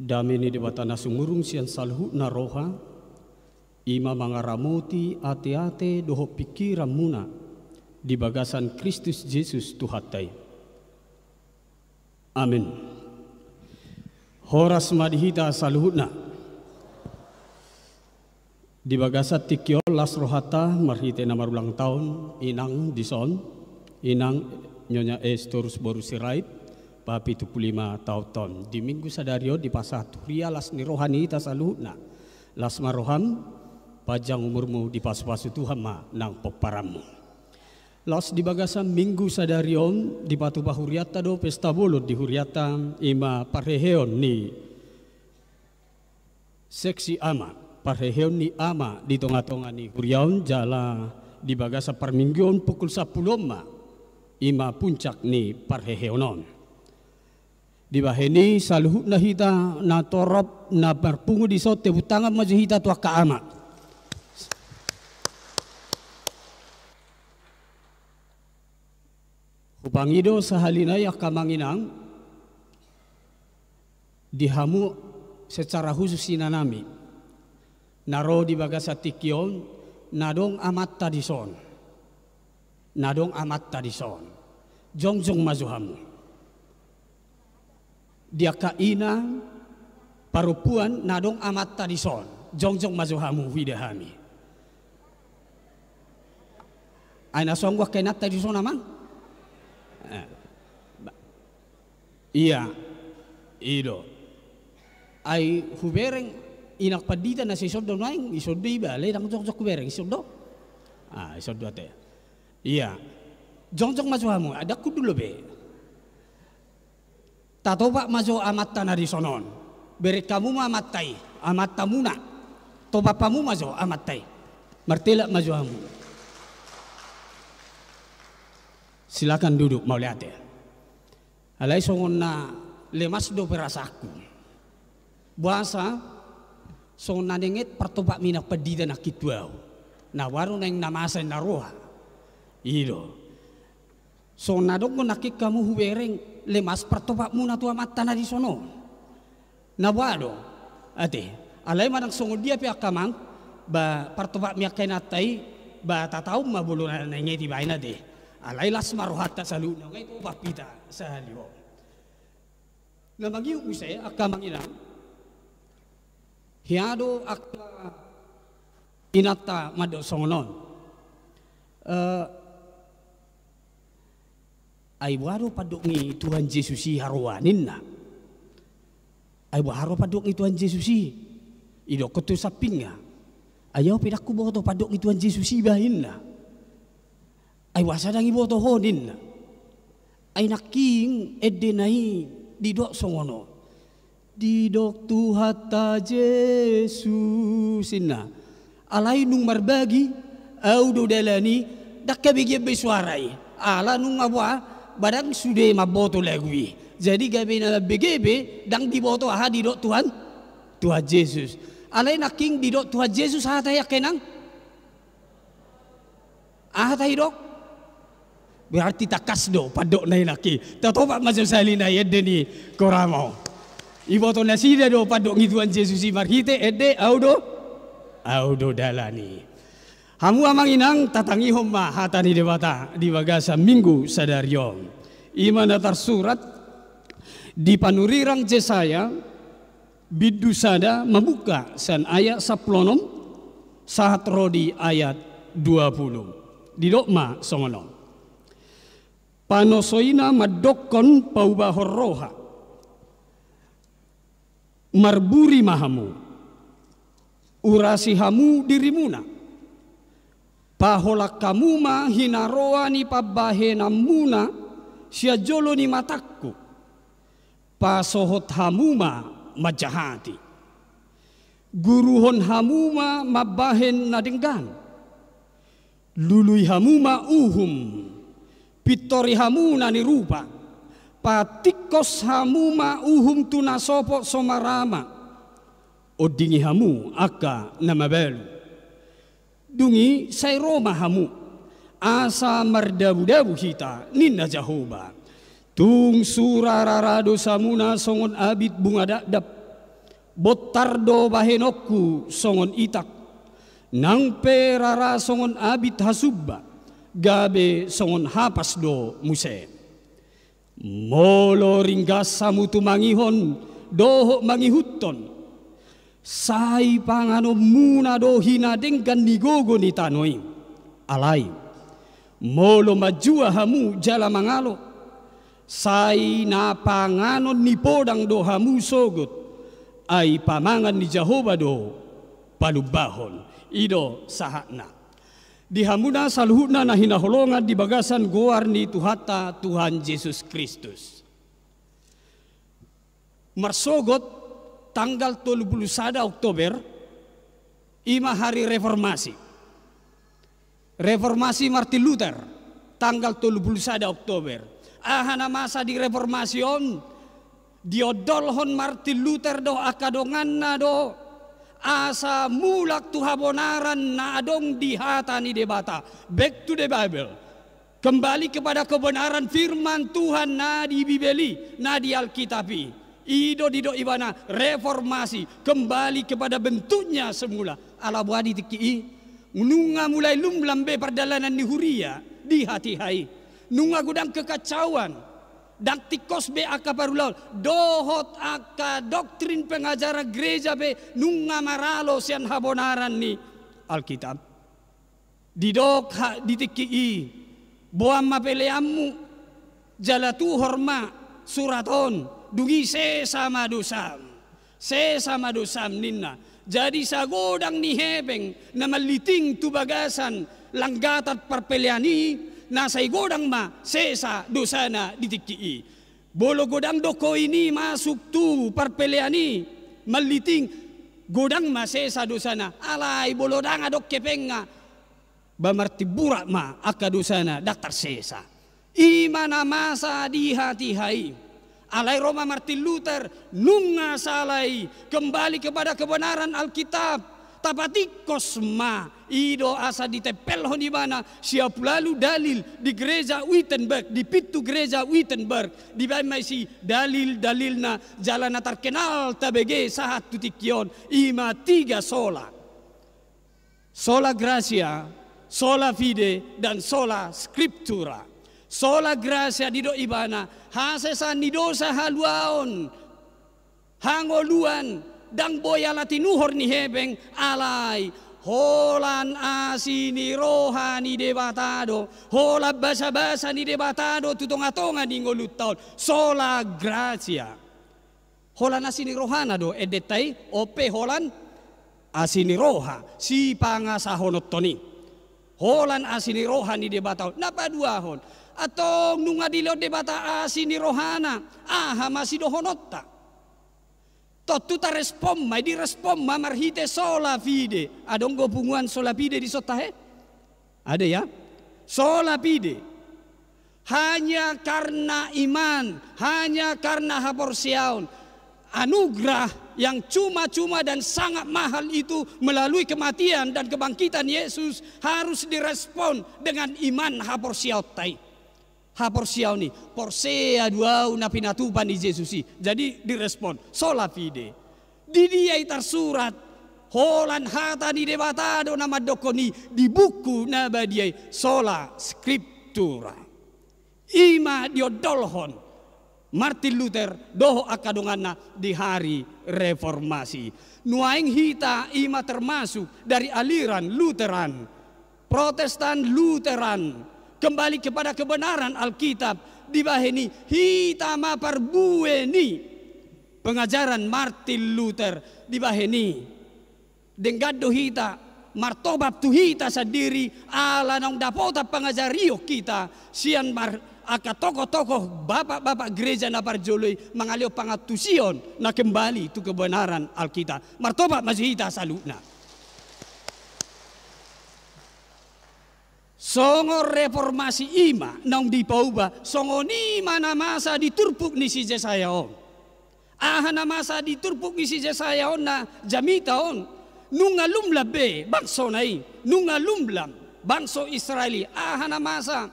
E: Damini di batana sumurung sian salhu na roha, ima mangaramoti ate-ate doho pikiran muna di bagasan Kristus Yesus Tuhatai. Amin. Horas madihita salhuna di bagasat tikyo las rohata marhite na marulang tahun Inang dison, Inang Nyonya Taurus Boru Sirait, Papi 75 tahun. Di minggu sadario di pasat ria las ni rohani ita saluna las maroham pajang umurmu di pasu-pasu Tuhan ma nang poparamu. Las di bagasan minggu sadarion di patu bahuriata do pesta bolo di huriata ima parheheon ni seksi ama parheheon ni ama di tonga-tonga ni huriaon jala di bagasa permingguon pukul 10 ma ima puncak ni parheheonon. Di baheni saluhut na hita na torop na perpungu di sote butangan maju hita tua kaama. Upangido sahalina ya kamanginang dihamu secara khusus sinanami. Naro di bagasa tikion nadong amat tadison. Nadong amat tadison. Jongjong mazuhamu. Dia kaina parupuan nadong amat tadison jongjong mazuhamu widahami aina songwa kenat tadison amang iya ido ai hubereng inak padita na sisodo naing isodo iba le dang jongjong hubereng isodo isodo ate iya jongjong mazuhamu ada kudu be tato pak mazo amat tanah di sonon, beri kamu amat tai, amat tamuna, to bapamu mazo amat tai, martelak mazo hamu. Silakan duduk mau lihat ya. Alai songon na lemas do perasaku. Buasa songon na denget pertopak minak pedida nak kituau, na warung neng namasa naroha, ilo. Songon na dong nakik kamu hubereng. Lemas pertopak muna tua mata na di sono. Nawado ate alai madang songo dia pihak kamang ba pertopak miak kenatai ba tatau ma bulunan na ngeti baina de alai las marohata saluna ngai to bapita salio Na magiu use akka manginang. Hiado akka inata mado songonon. Ay waro padok ni Tuhan Yesus harwanin na. Ay waro padok ni Tuhan Yesus ido koto sapinga. Ayaw pinakku boto padok ni Tuhan Yesus bahin na. Ay wasadang iboto honin na. Ay naking edenai didok songono. Didok Tuhata Yesus na. Alay nung marbagi au do dalani dakabigye besuarai. Ala nung abwa badang sude maboto lagui. Jadi gabe na begebe dang diboto aha didok Tuhan Yesus. Alay naking didok Tuhan Yesus hatay kenang. Hatay dok. Berarti takas do padok na inaki. Tatopak masasali na yedde ni koramo. Iboto na sida do padok ni Tuhan Yesus marhite edde audo dalani. Hamu amang inang tatangi homma hatani debata di bagasa minggu sadaryo. Imana tersurat di panurirang Yesaya bidusada membuka san ayat 10 sahat rodi ayat 20. Di dokma songono. Panosoina madokon paubahor roha. Marburi mahamu. Urasi hamu dirimuna. Paholak kamu ma hinaroa ni pabahe namuna sia jolo ni matakku. Pasohot hamu ma majahati. Guruhon hamu ma mabahen nadenggan. Lului hamu ma uhum. Pitori hamu na nirupa. Patikos hamu ma uhum tunasopo somarama. Odingi hamu aka namabelu. Dungi say Roma hamu. Asa mardabu-dabu hita nina Jahoba. Tung surararado samuna songon abit bunga dakdap. Botardo bahenokku songon itak. Nang perara songon abit hasubba. Gabe songon hapas do muse. Molo ringgas samutu mangihon doho mangihuton. Sai pangano muna do hinadengkan nigogo ni tanoi. Alai. Molo majua hamu jala mangalo. Sai na panganon ni podang do hamu sogot. Ay pamangan ni Jehovah do palubahon. Ido sahakna. Di hamuna saluhuna na hinaholongan di bagasan goar ni Tuhata Tuhan Yesus Kristus. Marsogot tanggal 31 Oktober ima hari reformasi. Reformasi Martin Luther tanggal 31 Oktober. Ahana masa di reformasion diodolhon Martin Luther do akadongan na do asa mulak tuhabonaran na adong di hatani debata. Back to the Bible. Kembali kepada kebenaran firman Tuhan na di Bibeli, na di Alkitabi. Ido dido ibana reformasi kembali kepada bentuknya semula. Ala buadi tiki nunga mulai lumlambe perdalanan ni huria di hati hai. Nunga gudang kekacauan. Dan tikos be aka parulaul dohot aka doktrin pengajaran gereja be nunga maralo sian habonaran ni Alkitab didok ditikii boam mapeleamu jalatu horma suraton dugi sesama dosam ninna jadi sagodang ni hebeng na maliting tubagasan langgatat parpeleani nasay godang ma sesa dosana ditikii. Bolo godang doko ini masuk tu parpeleani maliting godang ma sesa dosana. Alay bolo danga dok kepenga bamarti burak ma aka dosana daktar sesa. Imana masa di hati hai. Alay Roma Martin Luther nunga salai kembali kepada kebenaran Alkitab. Tapatikos ma ido asa ditempelhon di mana siap lalu dalil di gereja Wittenberg di pintu gereja Wittenberg di bawah si dalilna jalan terkenal tabege sahat tutikion ima 3 sola gracia, sola fide dan sola scriptura. Sola gracia dido ibana hasesan ni dosa haluaon hangoluan dang boyala tinuhor ni hebeng alai holan asini rohani debatado hola basa-basa ni debatado tutonga-tonga ni ngolutaon sola gracia holan asini rohana do edetai ope holan asini roha si pangasahonot toni holan asini rohani debatao napaduahon atong nunga dilot debata asini rohana aha masih dohonotta Totu ta respon mai di respon ma marhite sola fide. Adong go punguan sola fide di sotahe? Ada ya? Sola fide. Hanya karena iman, hanya karena haporsiaun. Anugerah yang cuma-cuma dan sangat mahal itu melalui kematian dan kebangkitan Yesus harus direspon dengan iman haporsiautai. Haporsiau ni porsea dua una pinatupan di Yesusi. Jadi direspon sola fide. Di dia tersurat holan hata di debatado nama dokoni di buku nabadiai sola scriptura. Ima diodolhon Martin Luther doho akadonganna di hari reformasi. Nuaing hita ima termasuk dari aliran Lutheran, Protestan Lutheran. Kembali kepada kebenaran Alkitab dibaheni hita maparbueni pengajaran Martin Luther dibaheni denggado hita martobat tu hita sendiri ala nang dapota pengajario kita sian aka tokoh-tokoh bapak-bapak gereja na parjoloi mangalio pangatusion na kembali tu kebenaran Alkitab martobat masih hita salutna. Songo reformasi ima nang dipauba songo ni mana masa diturpuk ni si Jesayaon. Aha na masa diturpuk ni si Jesayaon na jamitaon nunga lumla be bangso nai nunga lumlam bangso Israeli. Aha na masa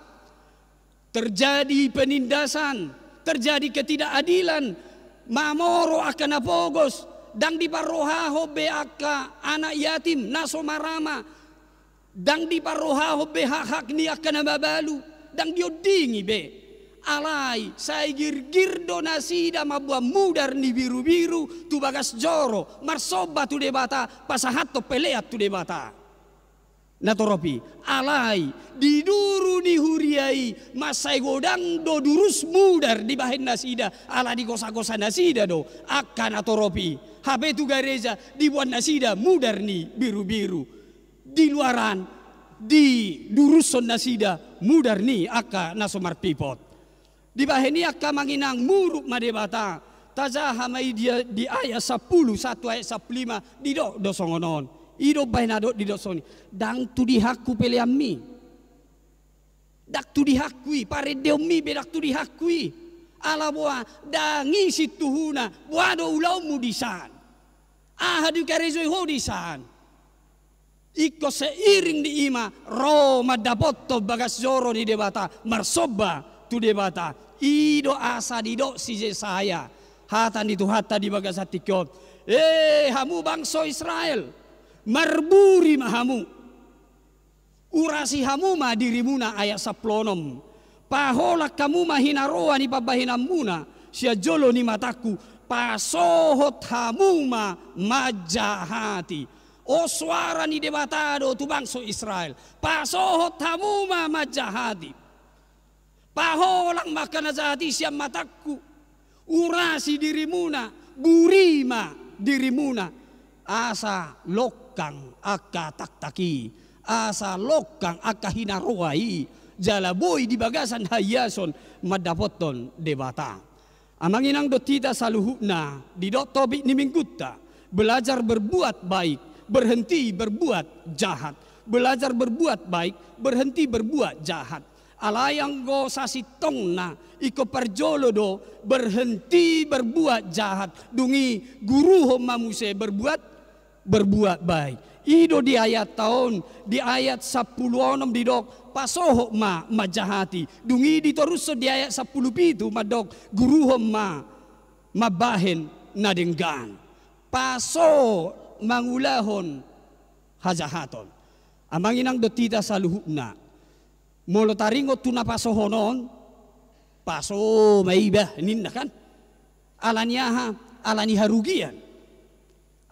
E: terjadi penindasan, terjadi ketidakadilan, mamoro akan apogos dang diparohaho be aka anak yatim naso marama. Dang di parohaho be hak ni akan babalu dang diodingi be alai sai girgir donasida mabua mudar ni biru-biru tu bagas joro marsoba tu debata pasahato pelea tu debata natoropi alai diduru ni huriai masai godang do durus mudar di bahen nasida ala di gosa-gosa nasida do akan atoropi habe tu gereja dibuat nasida mudar ni biru-biru di luaran di duruson nasida mudar ni aka nasomar pipot di baheni aka manginang muruk madebata tajaha mai dia di ayat 10 1 ayat 15 di do dosongonon ido bainado di dosoni dang tu dihaku peleammi dak tu dihakui pare deomi bedak tu dihakui ala boa dangi situhuna boado ulau mudisan ahadu karezoi hodisan iko seiring di ima Roma dapotto bagas joro di debata marsoba tu debata ido asa di do si Jesaya hatan itu hata di bagas hatikot hamu bangso Israel marburi mahamu urasi hamu ma dirimuna ayat 10 paholak kamu mahinaroa ni pabahinamuna sia jolo ni mataku pasohot hamu ma majahati. O suara ni debatado tu bangso Israel pasohot hamuma majahati paholang makan jahati siam mataku urasi dirimuna burima dirimuna asa lokang aka taktaki asa lokang aka hinaroai jalaboy di bagasan hayason madapoton debata amanginang dotita saluhuna di dot tobik ni minggutta belajar berbuat baik berhenti berbuat jahat belajar berbuat baik berhenti berbuat jahat alayang go sasitongna iko parjolo do berhenti berbuat jahat dungi guru homamuse berbuat baik ido di ayat tahun di ayat 10 di dok pasoho ma majahati dungi ditoruso di ayat 10 pitu madok guru homa mabahen nadenggan paso mangulahon hajahaton amanginang dotita saluhuna molo taringo tuna pasohonon paso maibah ninda kan alanyaha alani harugian.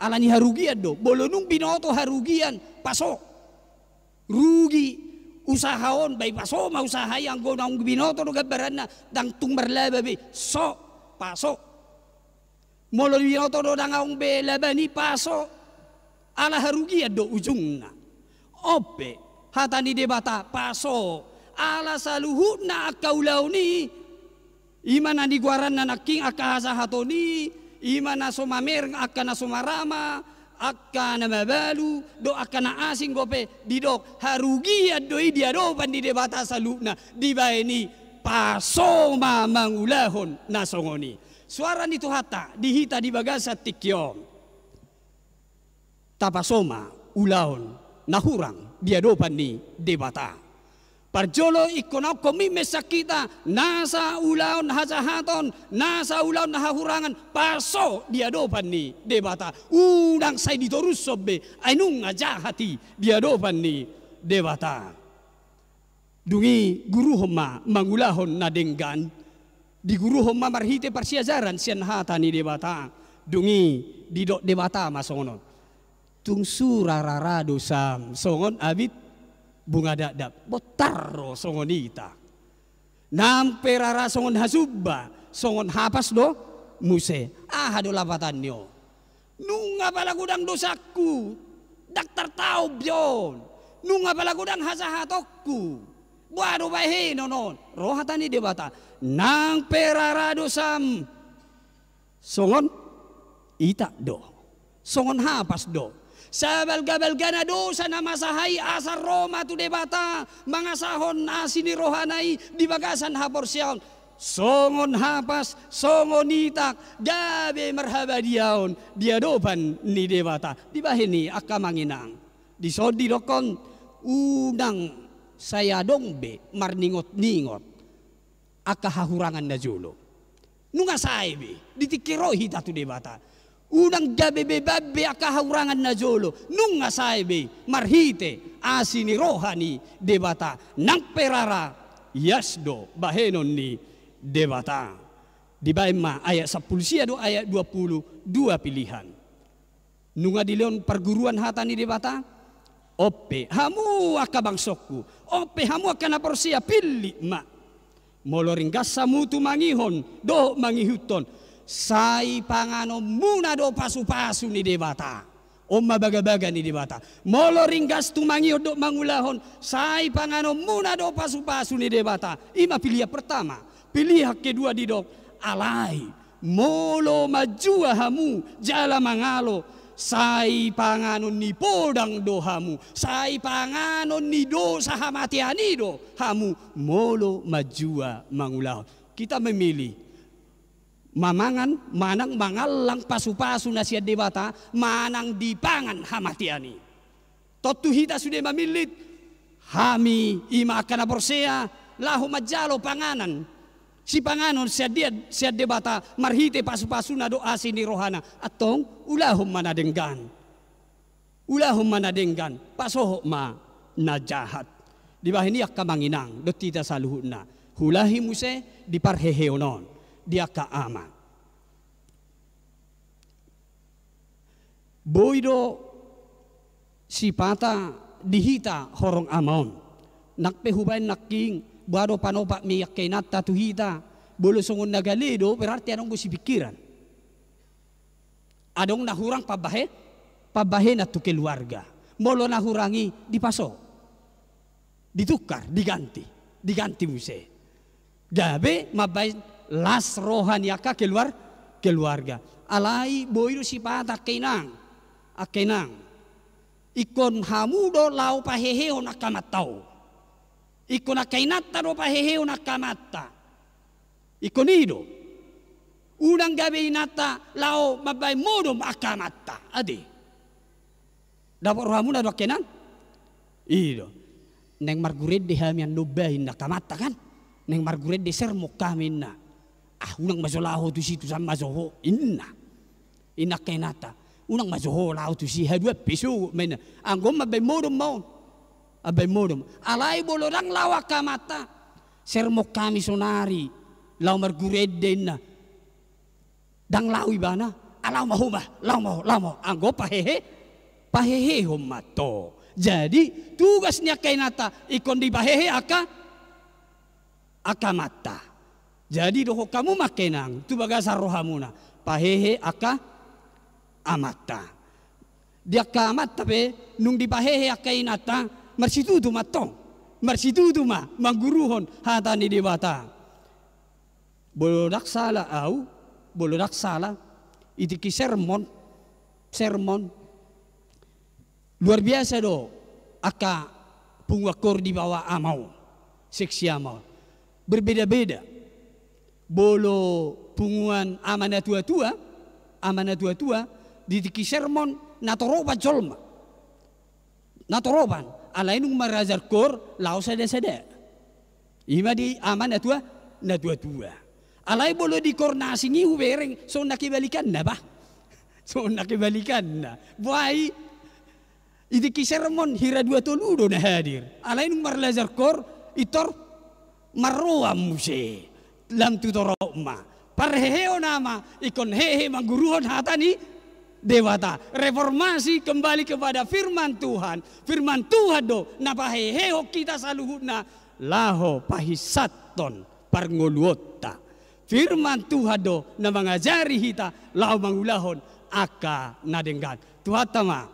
E: Alani harugian do. Bolonung binoto harugian pasok. Rugi usahaon bay pasok ma usaha yang gonang binoto do gabaran na dang tumbar lababi so pasok. Molo binoto do dang aung be labani pasok. Ala harugian do ujungna. Ope hatani debata pasok. Ala saluhut na akaulaw ni imana di guaran na naking akahasa hatoni imana somamer akka na somarama akka na mabalu do akka na asing gope didok harugian doi dia do pandi debata saluna di baeni paso mamangulahon na songoni suara nito hata dihita di bagasa tikyom tapasoma ulahon nahurang dia do pandi debata. Parjolo ikonaw komi mesakita nasa ulaon hasahaton nasa ulaon nahahurangan paso diadopan ni debata udang say ditorus sobe ainung ngajahati diadopan ni debata dungi guru homa mangulahon na denggan di guru homa marhite parsiajaran sian hata ni debata dungi didok debata masongon tung surararado sam songon abit bunga dadap botaro songonita namperara songon hasubba songon hapas do muse do lapatan nyo nunga palagudang dosaku daktar taub yon nunga palagudang hasahatokku buado bahe nonon rohatani debata nang perara dosam songon ita do songon hapas do sabal-gabal gana dosa na masahay asar Roma tu debata mga sahon asini rohanay di bagasan haporsyaon songon hapas songon itak gabe marhaba diaon diadopan ni debata di bahini akamanginang di sodi dokon unang saya dongbe marningot-ningot akahahurangan na julo nunga saibi ditikiro hita tu debata unang gabi bebabe akahaurangan na jolo nung asaybe marhite asini rohani debata nang perara yasdo bahenon ni debata di baima ayat 10 do ayat 20 dua pilihan nunga dileon perguruan hatani debata ope hamu akabangsokku ope hamu akana porsia pilih ma moloringgas samutu mangihon do mangihuton sai pangano muna do pasu-pasu ni debata o mabaga-baga ni debata molo ringgas tumangi do mangulahon sai pangano muna do pasu-pasu ni debata ima pilih pertama pilih kedua didok alai molo majua hamu jala mangalo sai panganon ni podang do hamu sai panganon ni do sahamatiani do hamu molo majua mangulahon kita memilih mamangan manang mangalang pasu-pasu nasihat debata manang dipangan hamatiani totu hita sudah mamilit hami ima akan porsea lahu majalo panganan si panganon sihat debata marhite pasu-pasu na doa sini rohana atong ulahum manadenggan pasoho ma najahat di bahini akamanginang do tita saluhuna hulahi muse di parheheonon dia kaama boido sipata dihita horong amon nakpehubain naking bado panopak miyak kay nata tuhita bolo songon nagalido berarti anong gusi pikiran adong nahurang pabahe na tu keluarga molo nahurangi dipaso ditukar diganti muse gabe mabay las rohani aka keluarga alai boido sipata akenang ikon hamudo lau paheheo nakamatau ikon akainata do paheheo nakamata ikon ido unang gabi inata lau mabay modom akamata adi dapat rohamu na do akenang ido neng margured de hamian nubahin nakamata kan neng margured de sermo kamin na unang mazolaho tu situ sama mazoho inna kenata unang mazoho lao tu si hadua pisu mena anggom abay modom alai bolorang lawa kamata sermo kami sonari lau marguredden na dang lawi bana lamo anggo pahehe homato. Jadi tugasnya kainata ikon di pahehe aka mata. Jadi doho kamu makenang tu bagasa rohamuna pahehe aka amata. Dia kamata pe nung di pahehe aka inata marsitu tu matong. Marsitu tu ma mangguruhon hatani di bata. Bolodak sala itiki sermon luar biasa do aka pungwakor di bawah amau seksi amau berbeda-beda bolo punguan amana tua-tua ditiki sermon natoroban colma natoroban alainung marajar kor lau sada ima di amana tua alai bolo di kor nasi ngiu bereng so nakibalikan na ba buai itiki sermon hira 2 toludo na hadir alain marlajar kor itor marroa muse lam tutoro ma parheheo nama ikon hehe mangguruhon hatani dewata reformasi kembali kepada firman Tuhan do napaheheo kita saluhuna laho pahisaton parngoluota firman Tuhan do na mangajari hita lao mangulahon aka nadenggan tuhatama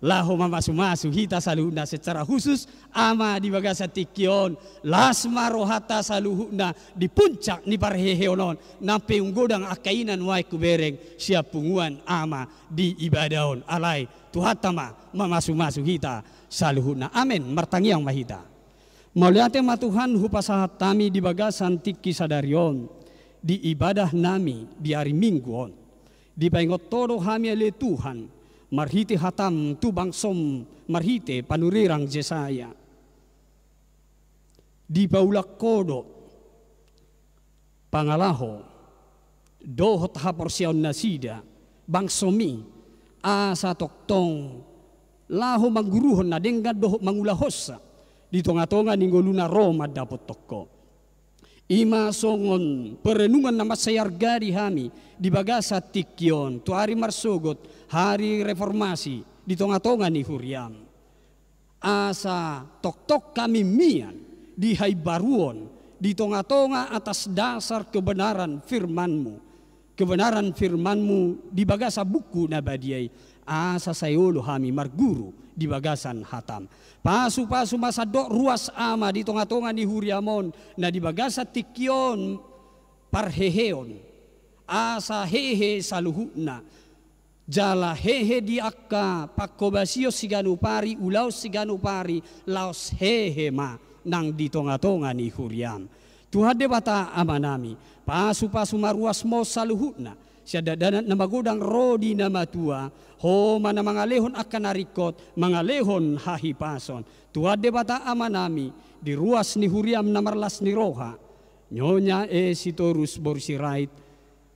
E: laho mamasu-masu hita saluhuna secara khusus ama di bagasa tikion lasma rohata saluhuna di puncak ni parheheonon nampe unggodang akainan wai kubereng siap punguan ama di ibadahon alai tuhatama mamasu-masu hita saluhuna amin martangiang mahita mauliate ma Tuhan hupasahat tami di bagasan tiki sadarion di ibadah nami di hari mingguon di paingot todo hami ale Tuhan marhite hatam tu bangsom marhite panurirang Jesaya di paulak kodo pangalaho dohot haporsiaon nasida bangsomi asa toktong laho mangguruhon na denggad dohot mangulahosa di tonga-tonga ninggoluna Roma dapot toko ima songon perenungan nama sayarga di hami di bagasa tikion tu hari marsogot hari reformasi di tonga-tonga ni huriam asa tok-tok kami mian di haibaruon di tonga-tonga atas dasar kebenaran firmanmu di bagasa buku nabadiai asa sayolo hami marguru di bagasan hatam pasu-pasu masa dok ruas ama di tonga-tonga ni huriamon na di bagasa tikion parheheon asa hehe saluhuna jala hehe di akka pakobasio siganu pari ulau siganu pari laos hehe ma nang di tonga-tonga ni huriam Tuhan debata amanami pasu-pasu maruas mo saluhuna siada danat na magodang rodi na matua ho mana mangalehon akan narikot mangalehon hahipason Tuhan debata amanami di ruas ni huriam na marlas ni roha nyonya sitorus borsirait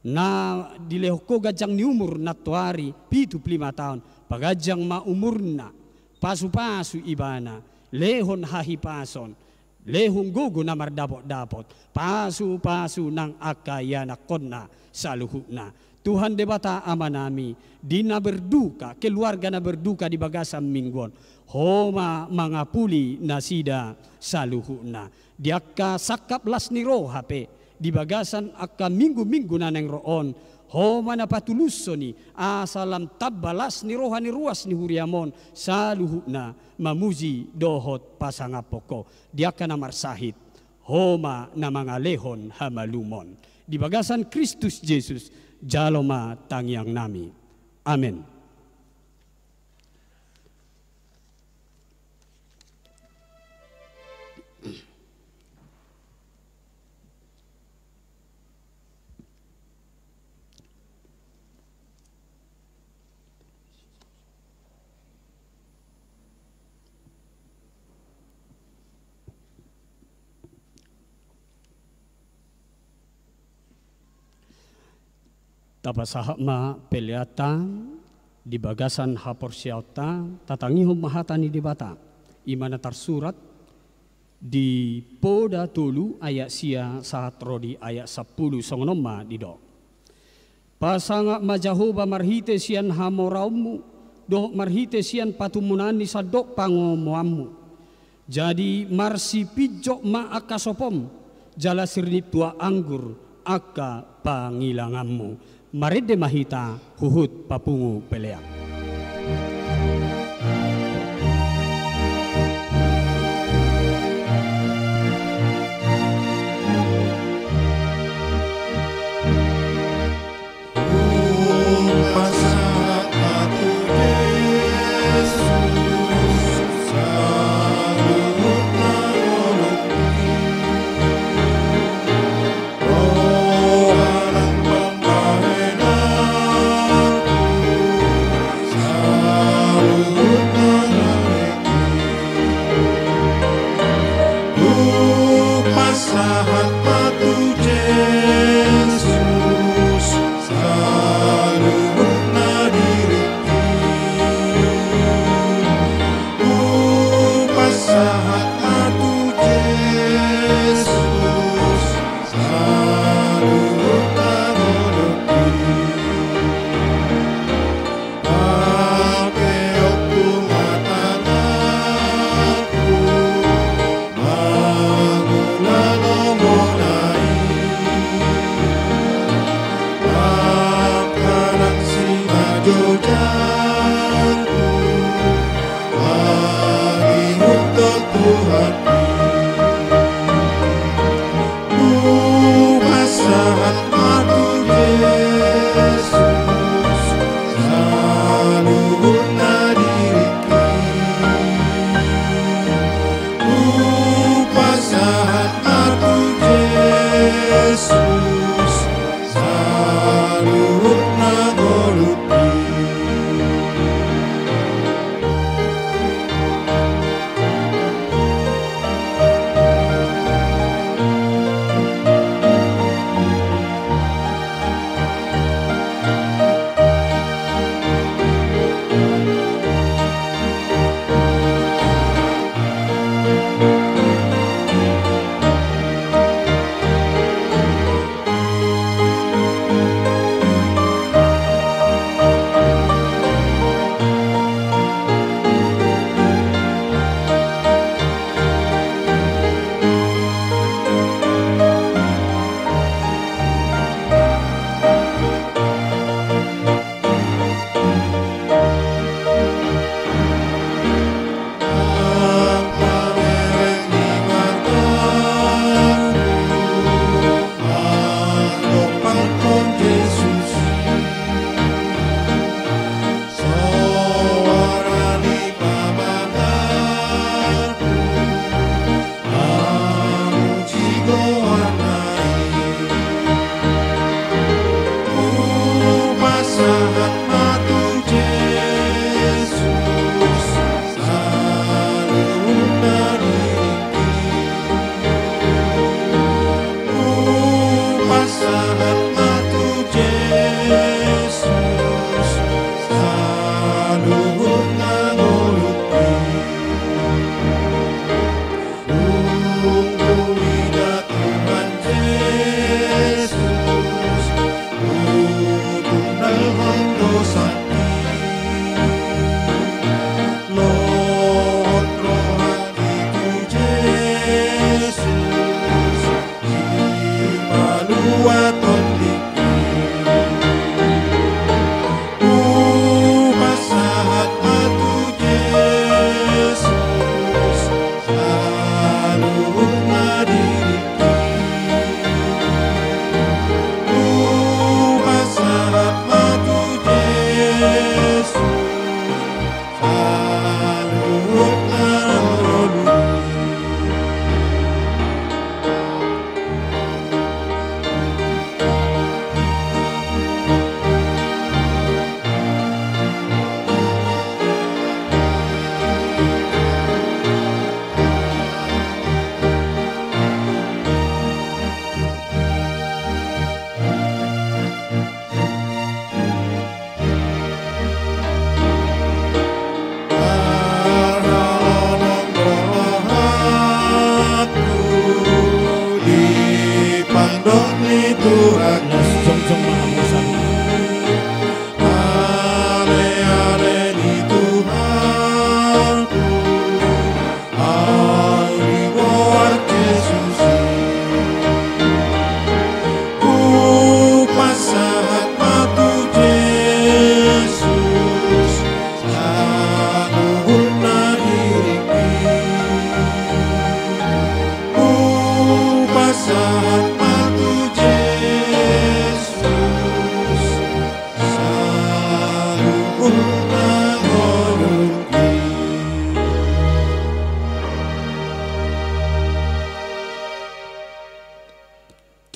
E: na dilehoko gajang ni umur na tuari 75 tahun pagajang maumurna pasu-pasu ibana lehon hahipason lehong gogo na mardapot-dapot pasu-pasu nang akayana konna saluhuna Tuhan debata amanami di na berduka keluarga na berduka di bagasan minggon homa mangapuli nasida saluhuna diaka sakap las ni roha pe di bagasan akka minggu-minggu na neng roon homa na patulusoni asalam tabbalas ni roha ni ruas ni huriamon saluhuna mamuzi dohot pasangapoko diaka na marsahit homa na mangalehon hamalumon di bagasan Kristus Yesus jaloma tangyang nami amen. Tapasahak ma peliata di bagasan hapor siauta tatangihom mahatani di bata imana tersurat di poda tulu ayat sia sahat rodi ayat 10 songonoma di do Pasanga majahoba marhite sian hamoraumu, doh marhite sian patumunani sadok pangomoamu. Jadi marsi pijok ma akasopom, jala sirnip tua anggur aka pangilanganmu. Maride mahita huhut papungu peleak.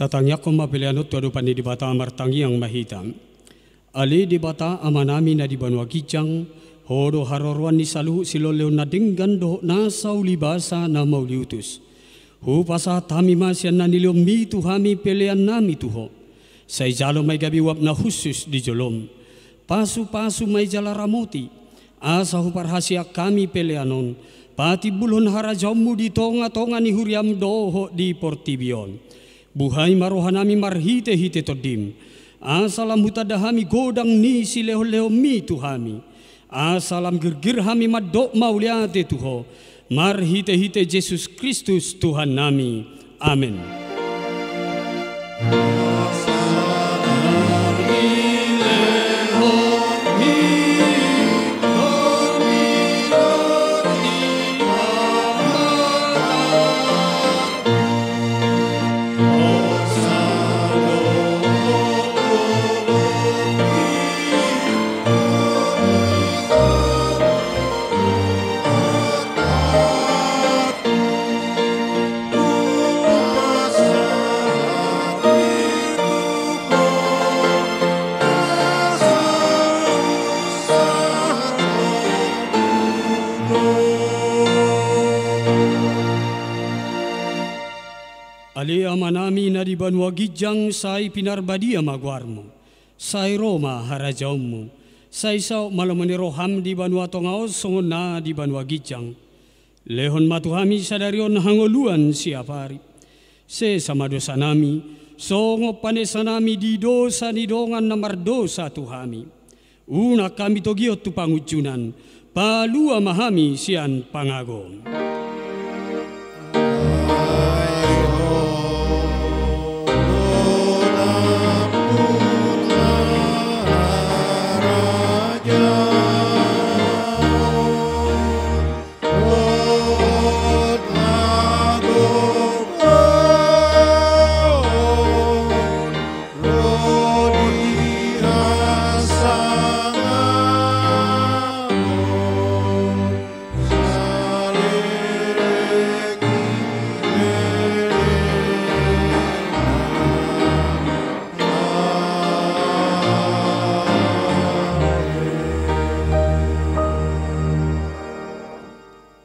E: Tatangnya ko mapilianot tuadupan di bata amartangi yang mahitam. Ali di bata amanami na di Banua Gijang, hodo haroruan ni saluhu siloleo na dinggan do nasa ulibasa na mauliutus. Hupasa tami masyan na niliom mi tuhami pelean nami tuho. Say jalo may gabiwap na khusus di jolom. Pasu-pasu may jala ramoti. Asa huparhasya kami peleanon. Pati bulon harajamu di tonga-tonga ni huriam doho di Portibion. Buhay marohanami marhite-hite todim. Asalam hutadahami godang ni sileho-leho mi tuhami. Asalam girgirhami madok mauliate tuho. Marhite-hite Yesus Kristus Tuhan nami. Amin. Ali amanami na di Banua Gijang say pinarbadia magwarmo. Say Roma harajaumu. Say sao malamaniroham di Banua Tongaos songon na di Banua Gijang. Lehon matuhami sadarion hangoluan siapari. Se sama dosa nami. Songo panesanami di dosa ni dongan namar dosa tuhami. Una kami togiot tu pangujunan. Palua mahami sian pangagom.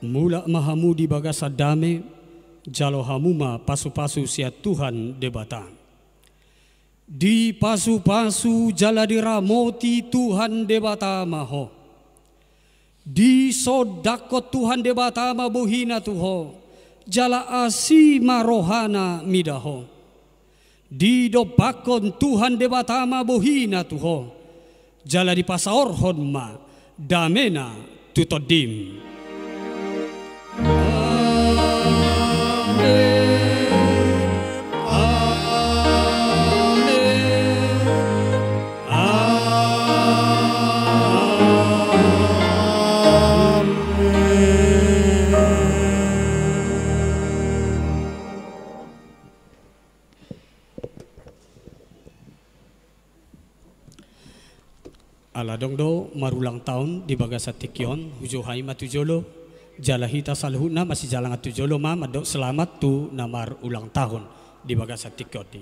E: Mula mahamu di bagasa dame, jalo hamuma pasu-pasu sia Tuhan debata. Di pasu-pasu jala diramoti Tuhan debata maho. Di sodakot Tuhan debata mabuhina tuho, jala asi marohana midaho. Di dobakon Tuhan debata mabuhina tuho, jala di pasaorhon ma damena tutodim. Aladongdo marulang tahun di Bagasa Tikyon hujuhai matujolo jalahita salhuna masih jalan atujolo ma madok selamat tu namar ulang tahun di Bagasa Tikyon di